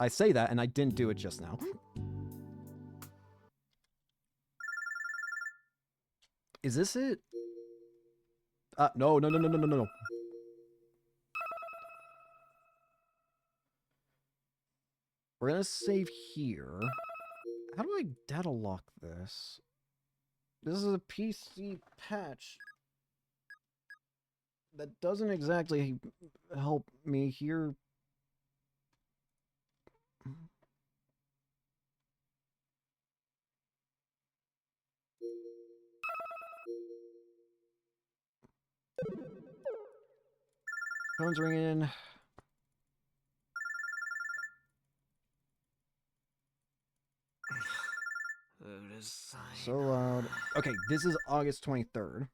I say that, and I didn't do it just now. Is this it? No. We're gonna save here. How do I data lock this? This is a PC patch that doesn't exactly help me here. Phone's ringing. So loud. Okay, this is August 23rd.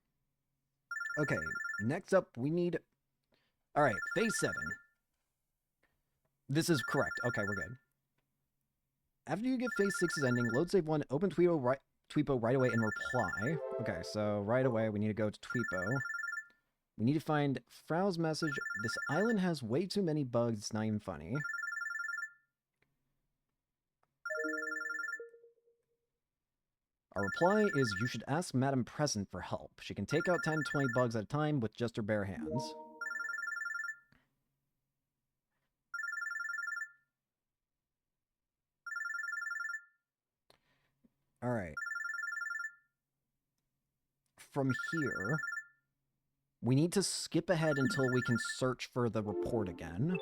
Okay, next up we need... Alright, phase 7. This is correct. Okay, we're good. After you get phase 6's ending, load save 1, open Tweepo right away and reply. Okay, so right away we need to go to Tweepo. We need to find Frau's message. This island has way too many bugs, it's not even funny. Our reply is, you should ask Madam Present for help. She can take out 10 to 20 bugs at a time with just her bare hands. Alright. From here, we need to skip ahead until we can search for the report again.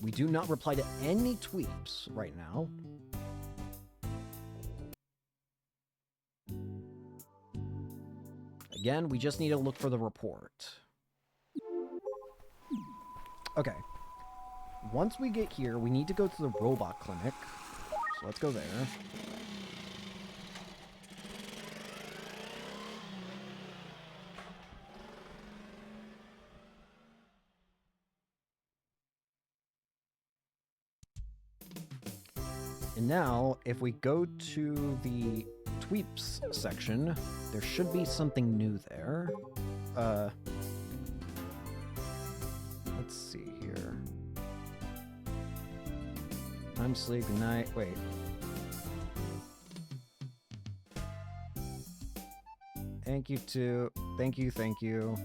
We do not reply to any tweets right now. Again, we just need to look for the report. Okay. Once we get here, we need to go to the robot clinic. So let's go there. And now, if we go to the tweeps section, there should be something new there. Time to sleep, good night. Wait. Thank you too. Thank you, thank you.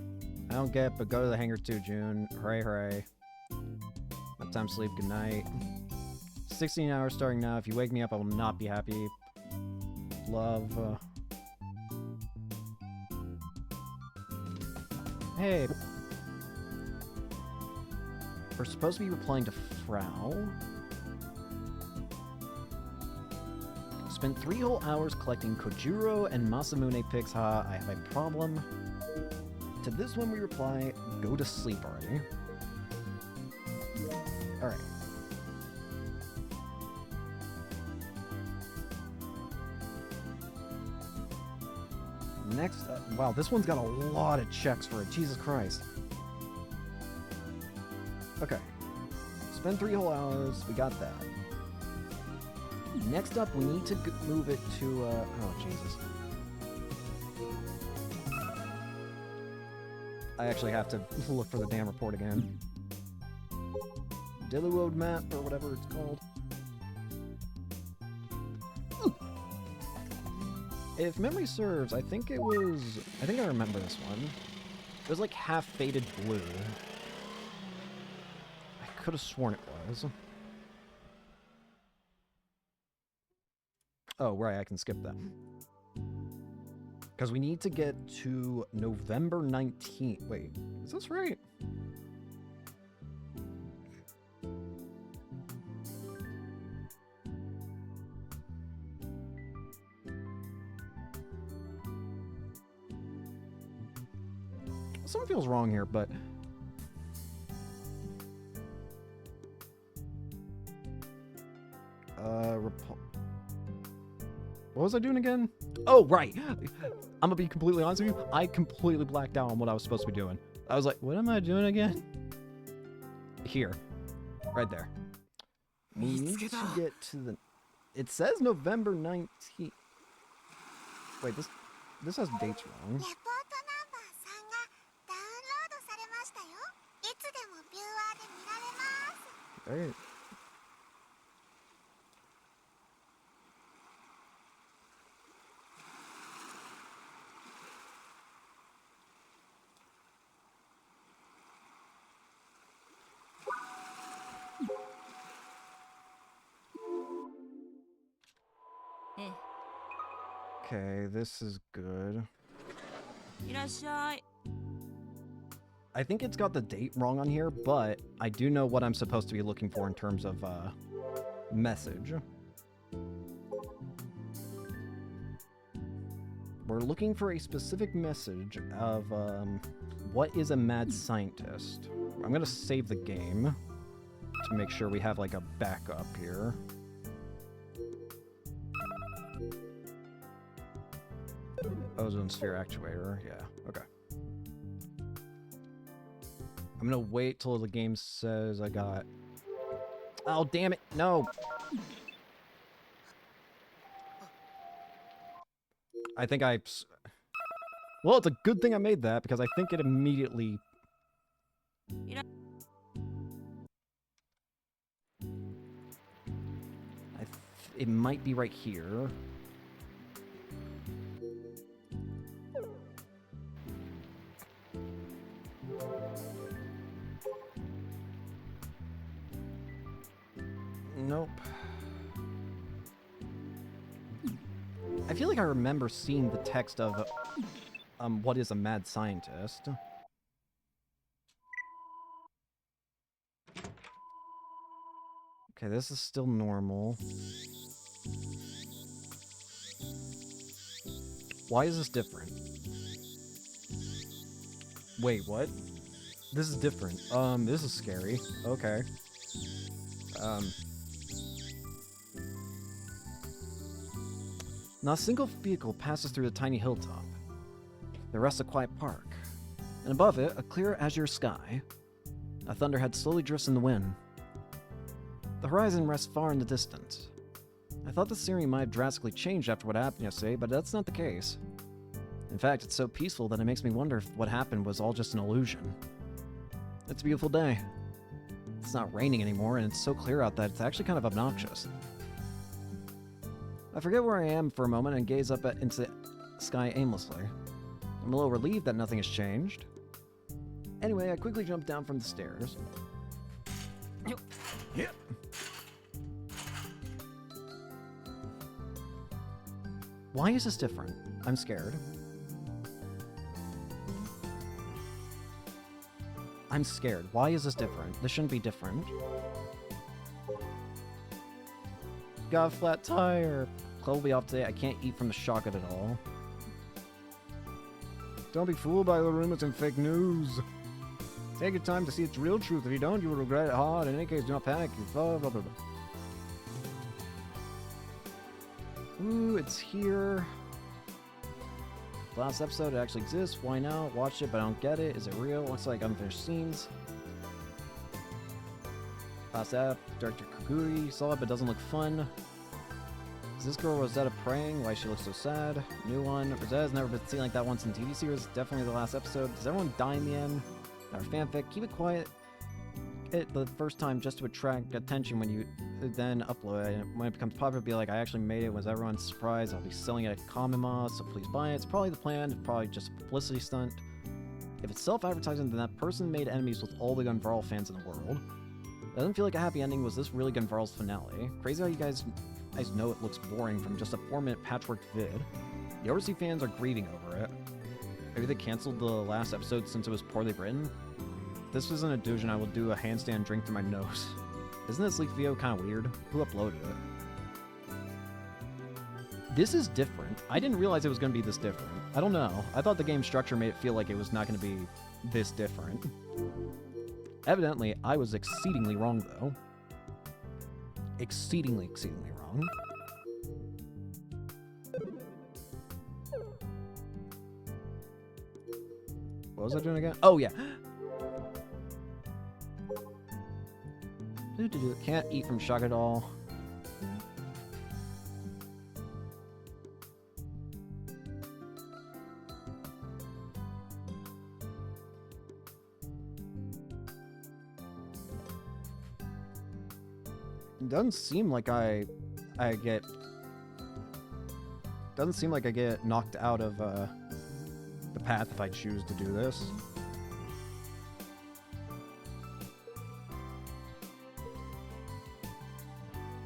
I don't get, but go to the hangar too, June. Hooray, hooray. My time to sleep, good night. 16 hours starting now. If you wake me up, I will not be happy. Love. Hey. We're supposed to be replying to Frau. Spent 3 whole hours collecting Kojuro and Masamune pics. Ha, I have a problem. To this one we reply, go to sleep already. Alright. Next, wow, this one's got a lot of checks for it. Jesus Christ. Okay. Spend 3 whole hours. We got that. Next up, we need to move it to, oh, Jesus. I actually have to look for the damn report again. Dilliwood map, or whatever it's called. If memory serves, I think I remember this one. It was like half faded blue. I could have sworn it was. Oh, right, I can skip that. Because we need to get to November 19th. Wait, is this right? Something feels wrong here, but... What was I doing again? Oh, right! I'm gonna be completely honest with you. I completely blacked out on what I was supposed to be doing. I was like, what am I doing again? Here. Right there. We need to get to the... It says November 19th. Wait, this has dates wrong. Alright. Okay, this is good. I think it's got the date wrong on here, but I do know what I'm supposed to be looking for in terms of message. We're looking for a specific message of what is a mad scientist. I'm gonna save the game to make sure we have like a backup here. Ozone sphere actuator, yeah, okay. I'm gonna wait till the game says I got... Oh, damn it, no! I think I... Well, it's a good thing I made that, because I think it immediately... It might be right here. Nope. I feel like I remember seeing the text of, what is a mad scientist? Okay, this is still normal. Why is this different? Wait, what? This is different. This is scary. Okay. Not a single vehicle passes through the tiny hilltop. There rests a quiet park, and above it, a clear azure sky. A thunderhead slowly drifts in the wind. The horizon rests far in the distance. I thought the scenery might have drastically changed after what happened yesterday, but that's not the case. In fact, it's so peaceful that it makes me wonder if what happened was all just an illusion. It's a beautiful day. It's not raining anymore, and it's so clear out that it's actually kind of obnoxious. I forget where I am for a moment and gaze up into the sky aimlessly. I'm a little relieved that nothing has changed. Anyway, I quickly jump down from the stairs. Yep. Why is this different? I'm scared. I'm scared. Why is this different? This shouldn't be different. Got a flat tire. Club will be off today. I can't eat from the shock of it all. Don't be fooled by the rumors and fake news. Take your time to see its real truth. If you don't, you will regret it hard. In any case, do not panic. Blah, blah, blah, blah. Ooh, it's here. Last episode, it actually exists. Why now? Watched it, but I don't get it. Is it real? Looks like unfinished scenes. Last app, Director Kaguri. Saw it, but doesn't look fun. Is this girl Rosetta praying? Why she looks so sad? New one. Rosetta's never been seen like that once in TV series. Definitely the last episode. Does everyone die in the end? Our fanfic. Keep it quiet the first time just to attract attention when you then upload it. And when it becomes popular, be like, I actually made it. Was everyone surprised? I'll be selling it at Kamima, so please buy it. It's probably the plan. It's probably just a publicity stunt. If it's self-advertising, then that person made enemies with all the Gunvarl fans in the world. It doesn't feel like a happy ending. Was this really Gunvarl's finale? Crazy how you guys know it looks boring from just a 4-minute patchwork vid. The overseas fans are grieving over it. Maybe they canceled the last episode since it was poorly written? If this isn't a delusion, I will do a handstand drink through my nose. Isn't this leak video kind of weird? Who uploaded it? This is different. I didn't realize it was going to be this different. I don't know. I thought the game structure made it feel like it was not going to be this different. Evidently, I was exceedingly wrong, though. Exceedingly wrong. What was I doing again? Oh, yeah. Can't eat from shock at all. It doesn't seem like I get... Doesn't seem like I get knocked out of the path if I choose to do this.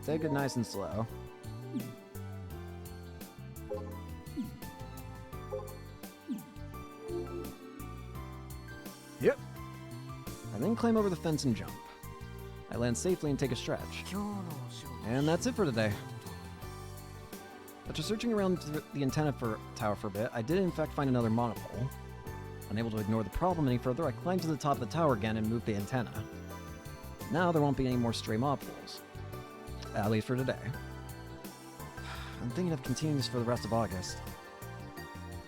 Take it nice and slow. Yep. I then climb over the fence and jump. I land safely and take a stretch. And that's it for today. After searching around the antenna tower for a bit, I did in fact find another monopole. Unable to ignore the problem any further, I climbed to the top of the tower again and moved the antenna. Now there won't be any more stray monopoles. At least for today. I'm thinking of continuing this for the rest of August.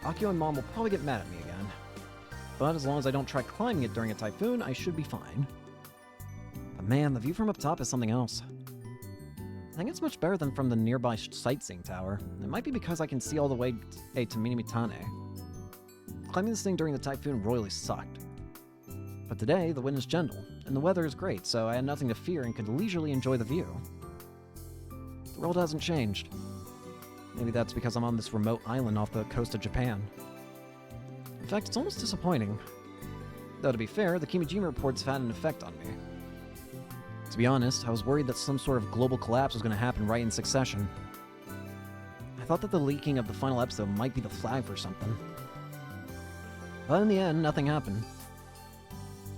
Akio and Mom will probably get mad at me again. But as long as I don't try climbing it during a typhoon, I should be fine. But man, the view from up top is something else. I think it's much better than from the nearby sightseeing tower. It might be because I can see all the way to Minimitane. Climbing this thing during the typhoon royally sucked. But today, the wind is gentle, and the weather is great, so I had nothing to fear and could leisurely enjoy the view. The world hasn't changed. Maybe that's because I'm on this remote island off the coast of Japan. In fact, it's almost disappointing. Though to be fair, the Kimijima reports have had an effect on me. To be honest, I was worried that some sort of global collapse was going to happen right in succession. I thought that the leaking of the final episode might be the flag for something. But in the end, nothing happened.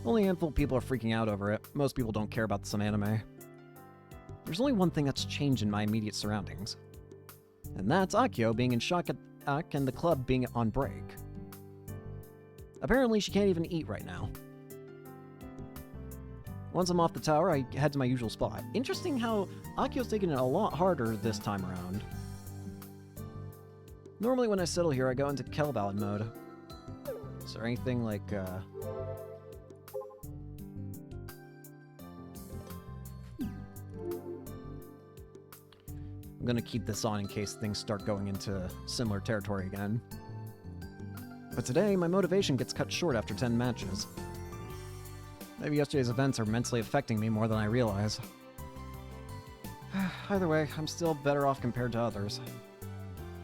Only a handful of people are freaking out over it. Most people don't care about some anime. There's only one thing that's changed in my immediate surroundings. And that's Akio being in shock and the club being on break. Apparently she can't even eat right now. Once I'm off the tower, I head to my usual spot. Interesting how Akio's taking it a lot harder this time around. Normally when I settle here, I go into Kel Ballad mode. Is there anything like, I'm gonna keep this on in case things start going into similar territory again. But today, my motivation gets cut short after 10 matches. Maybe yesterday's events are mentally affecting me more than I realize. Either way, I'm still better off compared to others.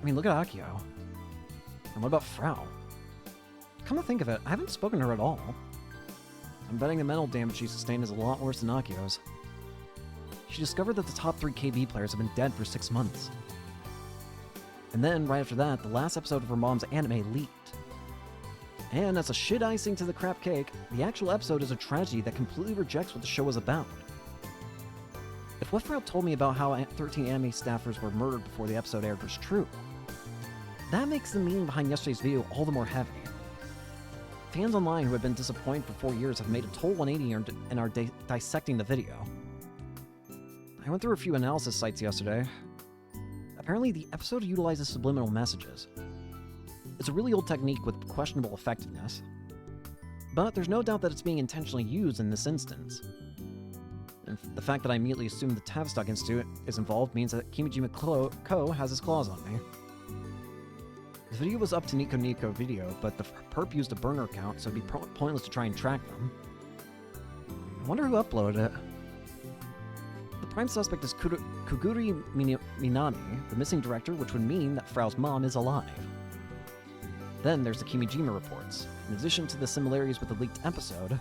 I mean, look at Akio. And what about Frau? Come to think of it, I haven't spoken to her at all. I'm betting the mental damage she sustained is a lot worse than Akio's. She discovered that the top 3 KB players have been dead for 6 months. And then, right after that, the last episode of her mom's anime leaked. And as a shit icing to the crap cake, the actual episode is a tragedy that completely rejects what the show was about. If what Frau told me about how 13 anime staffers were murdered before the episode aired was true, that makes the meaning behind yesterday's video all the more heavy. Fans online who have been disappointed for 4 years have made a total 180 and are dissecting the video. I went through a few analysis sites yesterday. Apparently, the episode utilizes subliminal messages. It's a really old technique with questionable effectiveness. But there's no doubt that it's being intentionally used in this instance. And the fact that I immediately assumed the Tavistock Institute is involved means that Kimijima Ko has his claws on me. The video was up to Nico Nico Video, but the perp used a burner account, so it'd be pointless to try and track them. I wonder who uploaded it. The prime suspect is Kuguri Minami, the missing director, which would mean that Frau's mom is alive. Then there's the Kimijima reports. In addition to the similarities with the leaked episode,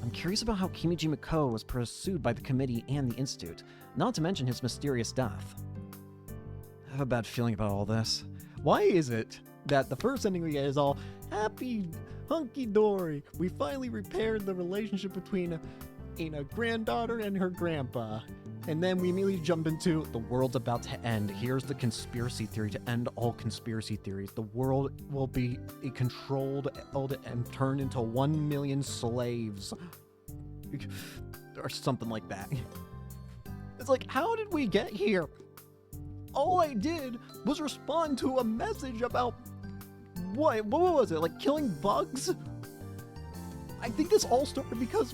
I'm curious about how Kimijima Ko was pursued by the committee and the institute, not to mention his mysterious death. I have a bad feeling about all this. Why is it that the first ending we get is all happy, hunky-dory? We finally repaired the relationship between a granddaughter and her grandpa. And then we immediately jump into the world's about to end. Here's the conspiracy theory to end all conspiracy theories. The world will be controlled and turned into 1 million slaves. Or something like that. It's like, how did we get here? All I did was respond to a message about what was it? Like killing bugs? I think this all started because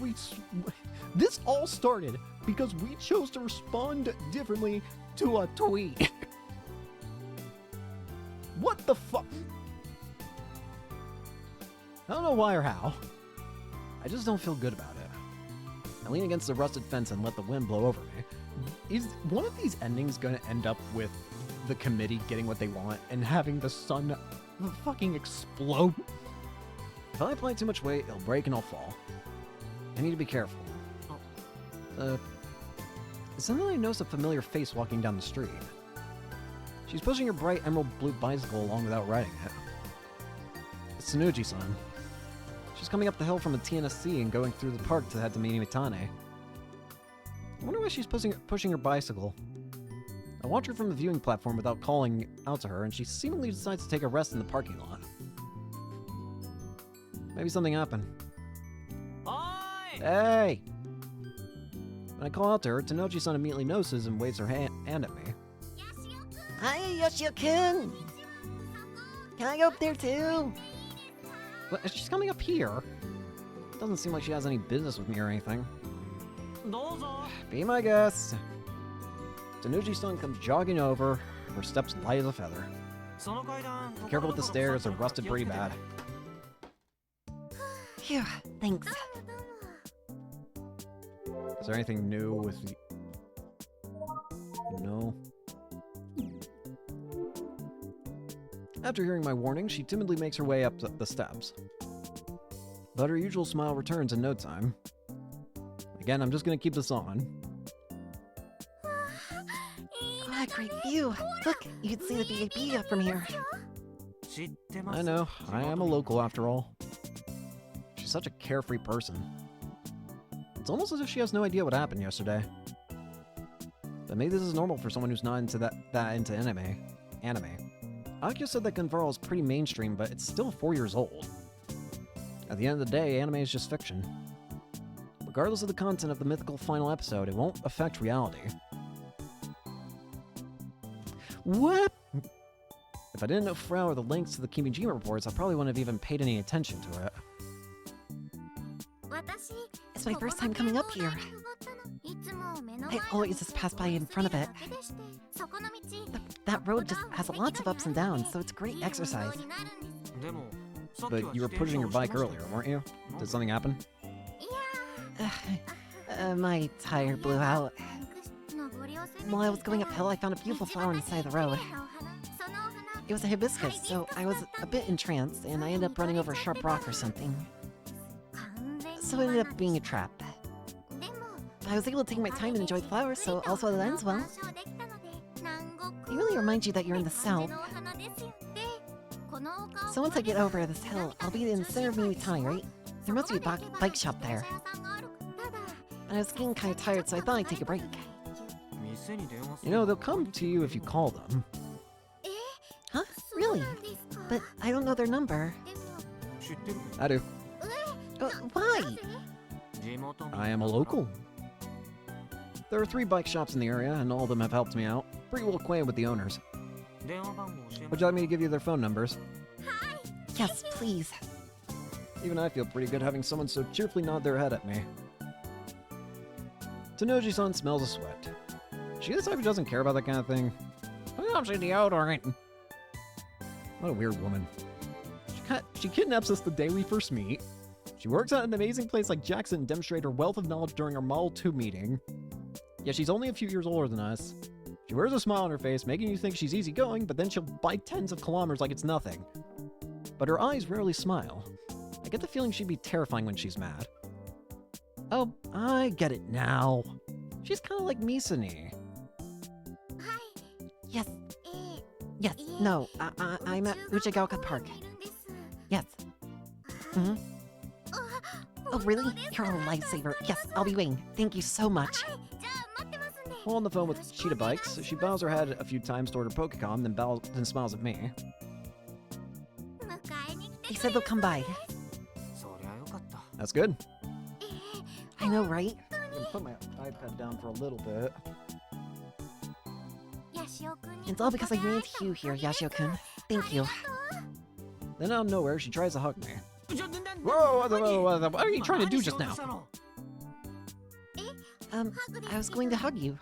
we chose to respond differently to a tweet. What the fuck? I don't know why or how. I just don't feel good about it. I lean against the rusted fence and let the wind blow over me. Is one of these endings going to end up with the committee getting what they want and having the sun fucking explode? If I apply too much weight, it'll break and I'll fall. I need to be careful. Suddenly I notice a familiar face walking down the street. She's pushing her bright emerald blue bicycle along without riding it. It's Tsunuji-san. She's coming up the hill from the TNSC and going through the park to head to Minimitane. I wonder why she's pushing her bicycle. I watch her from the viewing platform without calling out to her, and she seemingly decides to take a rest in the parking lot. Maybe something happened. Hey! When I call out to her, Tanochi-san immediately notices and waves her hand at me. Hi, Yoshio-kun! Can I go up there too? But she's coming up here. Doesn't seem like she has any business with me or anything. Be my guest. Tanuji-san comes jogging over, her steps light as a feather. Careful with the stairs, they're rusted pretty bad. Phew, thanks. Is there anything new with the... No. After hearing my warning, she timidly makes her way up the steps. But her usual smile returns in no time. Again, I'm just gonna keep this on. Ah, great view. Look, you can see the BAB from here. I know, I am a local after all. She's such a carefree person. It's almost as if she has no idea what happened yesterday. But maybe this is normal for someone who's not into that into anime. Akio said that Gunvarl is pretty mainstream, but it's still 4 years old. At the end of the day, anime is just fiction. Regardless of the content of the mythical final episode, it won't affect reality. What? If I didn't know Frau or the links to the Kimijima reports, I probably wouldn't have even paid any attention to it. It's my first time coming up here. I always just pass by in front of it. That road just has lots of ups and downs, so it's great exercise. But you were pushing your bike earlier, weren't you? Did something happen? My tire blew out. While I was going uphill, I found a beautiful flower on the side of the road. It was a hibiscus, so I was a bit entranced, and I ended up running over a sharp rock or something. So it ended up being a trap. I was able to take my time and enjoy the flowers, so also the ends well. It really reminds you that you're in the South. So once I get over this hill, I'll be in the center of Mimitani, right? There must be a bike shop there. And I was getting kind of tired, so I thought I'd take a break. You know, they'll come to you if you call them. Huh? Really? But I don't know their number. I do. Why? I am a local. There are 3 bike shops in the area, and all of them have helped me out. Pretty well acquainted with the owners. Would you like me to give you their phone numbers? Yes, please. Even I feel pretty good having someone so cheerfully nod their head at me. Tanoji-san smells a sweat. She the type who doesn't care about that kind of thing. I'm saying deodorant. What a weird woman. She kidnaps us the day we first meet. She works at an amazing place like Jackson and demonstrates her wealth of knowledge during our Model 2 meeting. Yeah, she's only a few years older than us. She wears a smile on her face, making you think she's easygoing, but then she'll bike tens of kilometers like it's nothing. But her eyes rarely smile. I get the feeling she'd be terrifying when she's mad. Oh, I get it now. She's kind of like Misani. Yes. Yes. No. I'm at Uchigaoka Park. Yes. Mm-hmm. Oh, really? You're a lifesaver. Yes, I'll be waiting. Thank you so much. While on the phone with Cheetah Bikes, she bows her head a few times toward her Pokecom, then smiles at me. They said they'll come by. That's good. I know, right? I'm gonna put my iPad down for a little bit. It's all because I ran into you here, Yashio-kun. Thank you. Then out of nowhere, she tries to hug me. Whoa, what are you trying to do just now? I was going to hug you.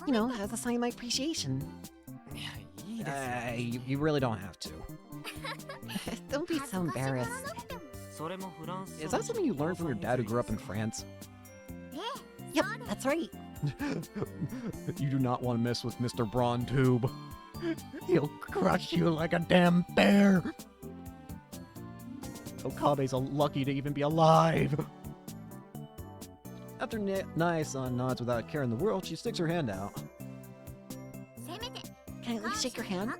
You know, as a sign of my appreciation. You really don't have to. Don't be so embarrassed. Is that something you learned from your dad who grew up in France? Yep, that's right. You do not want to mess with Mr. Braun Tube. He'll crush you like a damn bear. Okabe's lucky to even be alive. After Nae-san nods without a care in the world, she sticks her hand out. Can I at least shake your hand?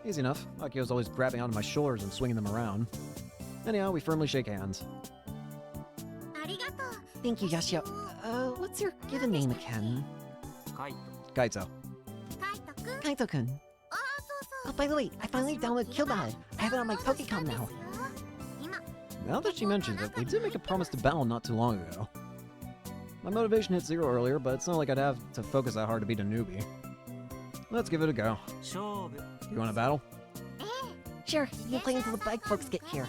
Easy enough. Akio's always grabbing onto my shoulders and swinging them around. Anyhow, we firmly shake hands. Thank you, Yashio. What's your given name again? Kaito. Kaito-kun. Oh, by the way, I finally downloaded Killbot. I have it on my Pokecom now. Now that she mentions it, we did make a promise to battle not too long ago. My motivation hit 0 earlier, but it's not like I'd have to focus that hard to beat a newbie. Let's give it a go. You want to battle? Sure, you can play until the bike folks get here.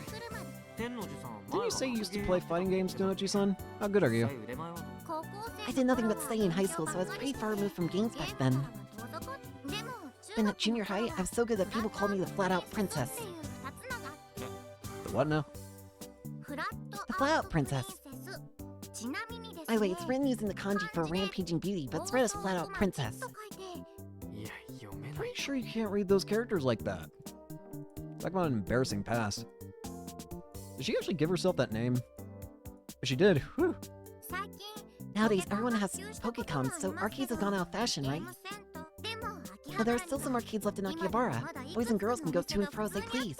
Didn't you say you used to play fighting games, Tonochi-san? How good are you? I did nothing but study in high school, so I was pretty far removed from games back then. Then at junior high, I was so good that people called me the Flat-Out Princess. The what now? The Flat-Out Princess. By the way, it's written using the kanji for Rampaging Beauty, but it's read as Flat-Out Princess. Pretty sure you can't read those characters like that. Talk about an embarrassing past. Did she actually give herself that name? If she did, whew. Nowadays, everyone has Pokecoms, so arcades have gone out of fashion, right? But there are still some arcades left in Akihabara. Boys and girls can go to and fro as they please.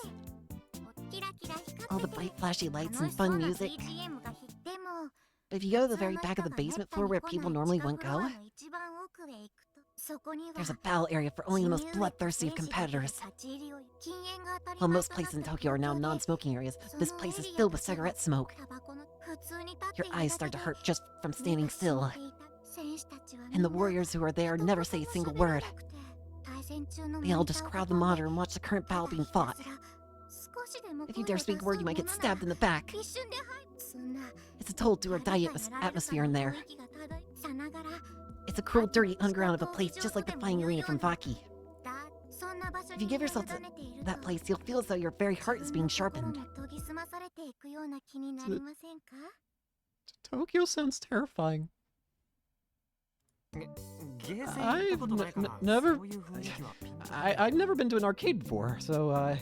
All the bright, flashy lights and fun music. But if you go to the very back of the basement floor where people normally won't go, there's a battle area for only the most bloodthirsty of competitors. While most places in Tokyo are now non-smoking areas, this place is filled with cigarette smoke. Your eyes start to hurt just from standing still. And the warriors who are there never say a single word. They all just crowd the monitor and watch the current battle being fought. If you dare speak a word, you might get stabbed in the back. It's a total do-or-die atmosphere in there. It's a cruel, dirty underground of a place just like the fighting arena from Vaki. If you give yourself to that place, you'll feel as though your very heart is being sharpened. Tokyo sounds terrifying. I've never been to an arcade before, so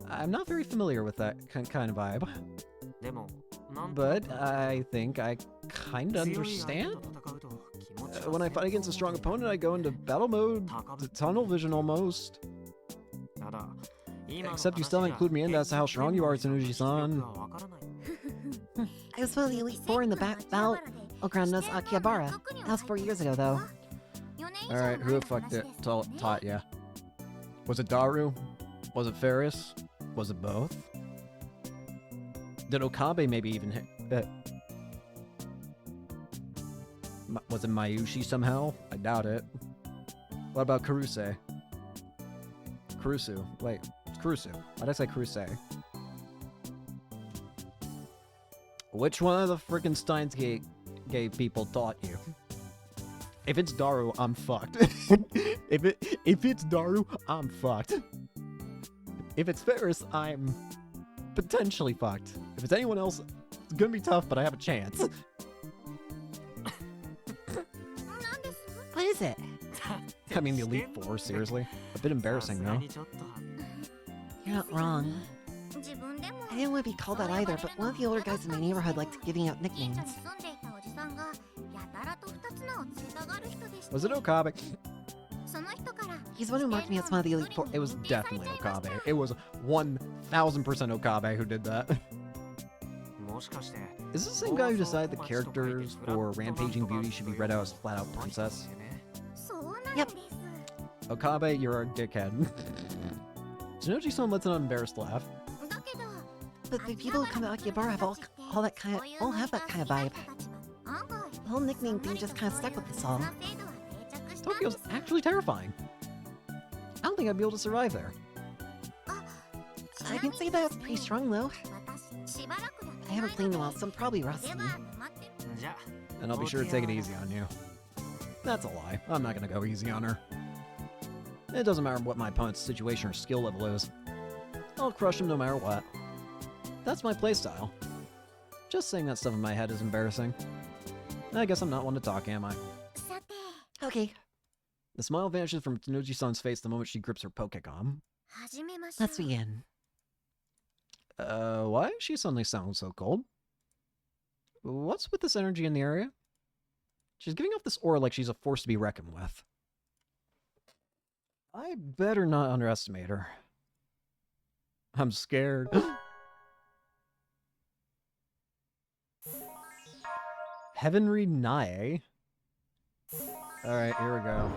I'm not very familiar with that kind of vibe. But I think I kind of understand. When I fight against a strong opponent, I go into battle mode, tunnel vision almost. Except you still haven't clued me in as to how strong you are, Tsunuji-san. I was one of the Elite Four in the battle ground known as Akihabara. That was 4 years ago, though. Alright, who the fuck taught ya? Was it Daru? Was it Ferris? Was it both? Did Okabe maybe even hit? Was it Mayushi somehow? I doubt it. What about Karuse? Kurusu. Wait, it's Kurusu. Why'd I say Karuse? Which one of the frickin' Steins Gate people taught you? If it's Daru, I'm fucked. if it's Daru, I'm fucked. If it's Ferris, I'm potentially fucked. If it's anyone else, it's gonna be tough, but I have a chance. What is it? I mean, the Elite Four, seriously. A bit embarrassing, though. You're not wrong. I didn't want to be called that either, but one of the older guys in my neighborhood liked giving out nicknames. Was it Okabe? He's the one who marked me as one of the Elite Four. It was definitely Okabe. It was 1000% Okabe who did that. Is this the same guy who decided the characters for Rampaging Beauty should be read out as flat-out princess? Yep. Okabe, you're a dickhead. Tsunoji-san lets an embarrassed laugh. But the people who come to Akihabara have all have that kind of vibe. The whole nickname thing just kind of stuck with us all. Tokyo's actually terrifying. I don't think I'd be able to survive there. I can say that it's pretty strong though. I haven't played in a while, so I'm probably rusty. And I'll be sure to take it easy on you. That's a lie. I'm not gonna go easy on her. It doesn't matter what my opponent's situation or skill level is. I'll crush him no matter what. That's my playstyle. Just saying that stuff in my head is embarrassing. I guess I'm not one to talk, am I? Okay, The smile vanishes from Tsunoji-san's face the moment she grips her Pokégon. let's begin. Why does she suddenly sound so cold? What's with this energy in the area? She's giving off this aura like she's a force to be reckoned with. I better not underestimate her. I'm scared. Heavenry Nae? Alright, here we go.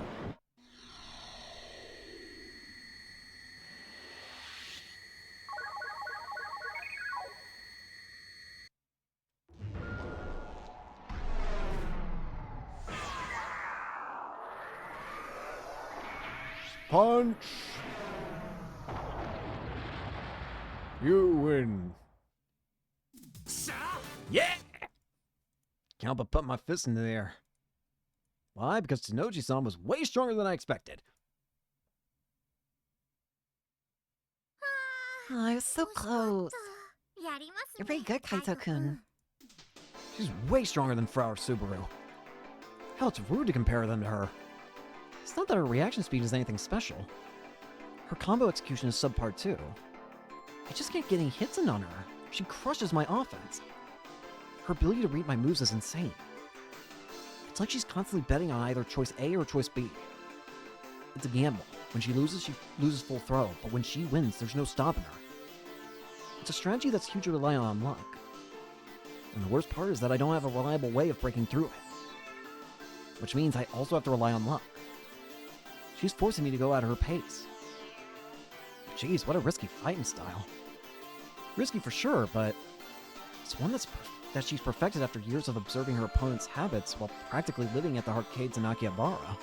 Punch! You win. Yeah! Can't but put my fist in the air. Why? Because Tsunoji-san was way stronger than I expected. Oh, I was so close. You're very good, Kaito-kun. She's way stronger than Frau Subaru. Hell, it's rude to compare them to her. It's not that her reaction speed is anything special. Her combo execution is subpar too. I just can't get any hits in on her. She crushes my offense. Her ability to read my moves is insane. It's like she's constantly betting on either choice A or choice B. It's a gamble. When she loses full throw, but when she wins, there's no stopping her. It's a strategy that's hugely reliant on luck. And the worst part is that I don't have a reliable way of breaking through it. Which means I also have to rely on luck. She's forcing me to go at her pace. Jeez, what a risky fighting style. Risky for sure, but it's one that she's perfected after years of observing her opponent's habits while practically living at the arcades in Akihabara.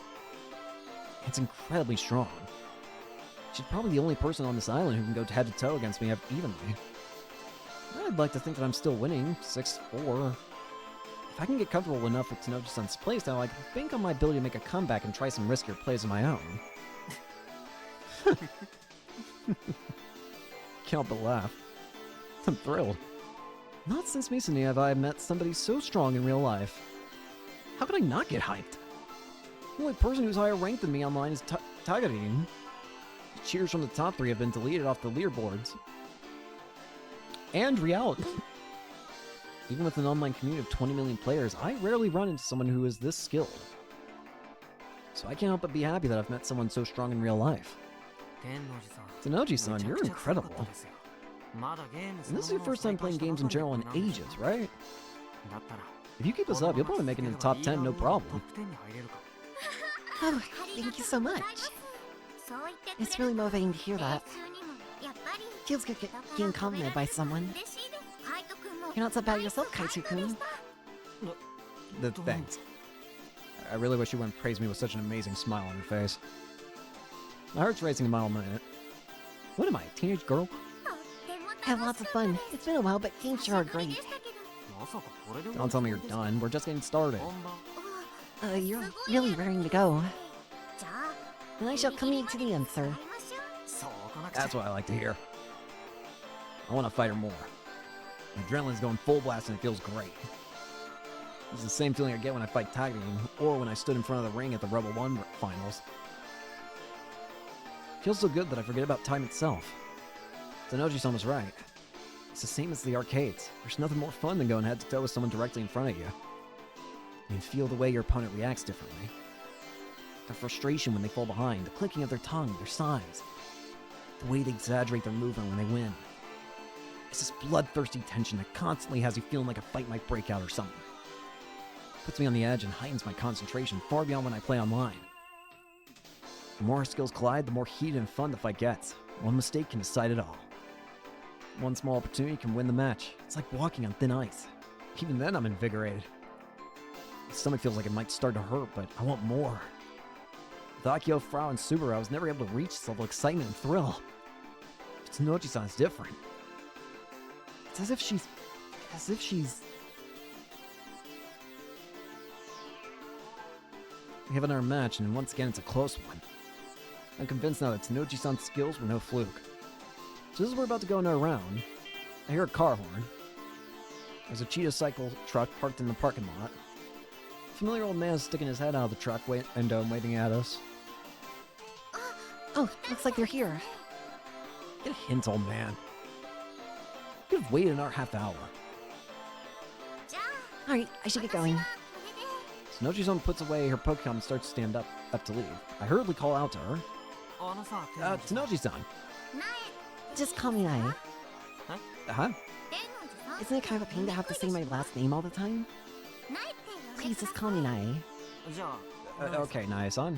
It's incredibly strong. She's probably the only person on this island who can go head-to-toe against me evenly. I'd like to think that I'm still winning, 6-4. If I can get comfortable enough with Tsunoji-san's playstyle, I can bank on my ability to make a comeback and try some riskier plays of my own. Can't but laugh. I'm thrilled. Not since recently have I met somebody so strong in real life. How could I not get hyped? The only person who's higher ranked than me online is Tagarin. Cheers from the top 3 have been deleted off the leaderboards. And reality. Even with an online community of 20 million players, I rarely run into someone who is this skilled. So I can't help but be happy that I've met someone so strong in real life. Tenoji-san, you're incredible. And this is your first time playing games in general in ages, right? If you keep this up, you'll probably make it in the top 10, no problem. Oh, thank you so much. It's really motivating to hear that. Feels good getting complimented by someone. You're not so bad yourself, Kaito-kun. Thanks. I really wish you wouldn't praise me with such an amazing smile on your face. My heart's racing a mile a minute. What am I, a teenage girl? Had lots of fun. It's been a while, but games sure are great. Don't tell me you're done. We're just getting started. You're really raring to go. Then I shall commute to the end, sir. That's what I like to hear. I want to fight her more. My adrenaline's going full blast and it feels great. It's the same feeling I get when I fight Tagarin, or when I stood in front of the ring at the Rebel 1 finals. Feels so good that I forget about time itself. Tenoji-san was right. It's the same as the arcades. There's nothing more fun than going head-to-toe with someone directly in front of you. You can feel the way your opponent reacts differently. Their frustration when they fall behind, the clicking of their tongue, their sighs. The way they exaggerate their movement when they win. It's this bloodthirsty tension that constantly has you feeling like a fight might break out or something. Puts me on the edge and heightens my concentration far beyond when I play online. The more our skills collide, the more heated and fun the fight gets. One mistake can decide it all. One small opportunity can win the match. It's like walking on thin ice. Even then, I'm invigorated. My stomach feels like it might start to hurt, but I want more. With Akio, Frau, and Subaru, I was never able to reach this level of excitement and thrill. But Tenoji-san is different. It's as if she's... We have another match, and once again, it's a close one. I'm convinced now that Tenoji-san's skills were no fluke. So just as we're about to go another round, I hear a car horn. There's a cheetah cycle truck parked in the parking lot. A familiar old man is sticking his head out of the truck window and waving at us. Oh, looks like they're here. Get a hint, old man. You could have waited another half hour. Alright, I should get going. Tenoji-san puts away her Pokemon and starts to stand up to leave. I hurriedly call out to her. Tenoji-san. Just call me Nai. Huh? Isn't it kind of a pain to have to say my last name all the time? Please just call me Nai. Okay, Nai-san.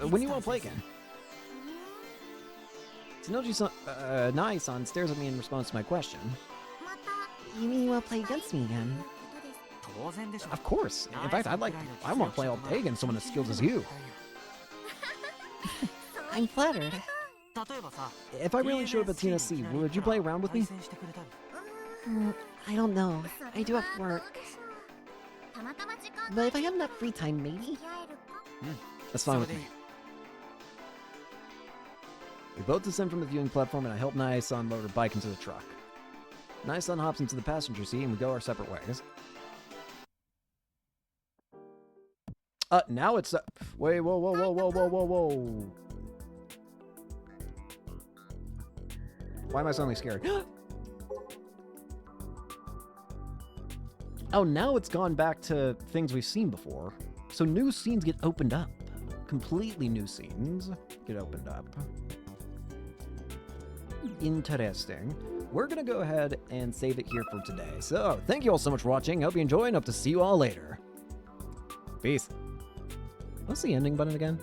When you want to play again? Tenoji-san, Nai-san stares at me in response to my question. You mean you want to play against me again? Of course. In fact, I want to play all day against someone as skilled as you. I'm flattered. If I really showed up at TNSC, would you play around with me? I don't know. I do have work. But if I have enough free time, maybe? That's fine with me. We both descend from the viewing platform and I help Nai-san load her bike into the truck. Nai-san hops into the passenger seat and we go our separate ways. Now it's... Wait, whoa. Why am I suddenly scared? Oh, now it's gone back to things we've seen before. So new scenes get opened up. Completely new scenes get opened up. Interesting. We're gonna go ahead and save it here for today. So, thank you all so much for watching. Hope you enjoyed and hope to see you all later. Peace. What's the ending button again?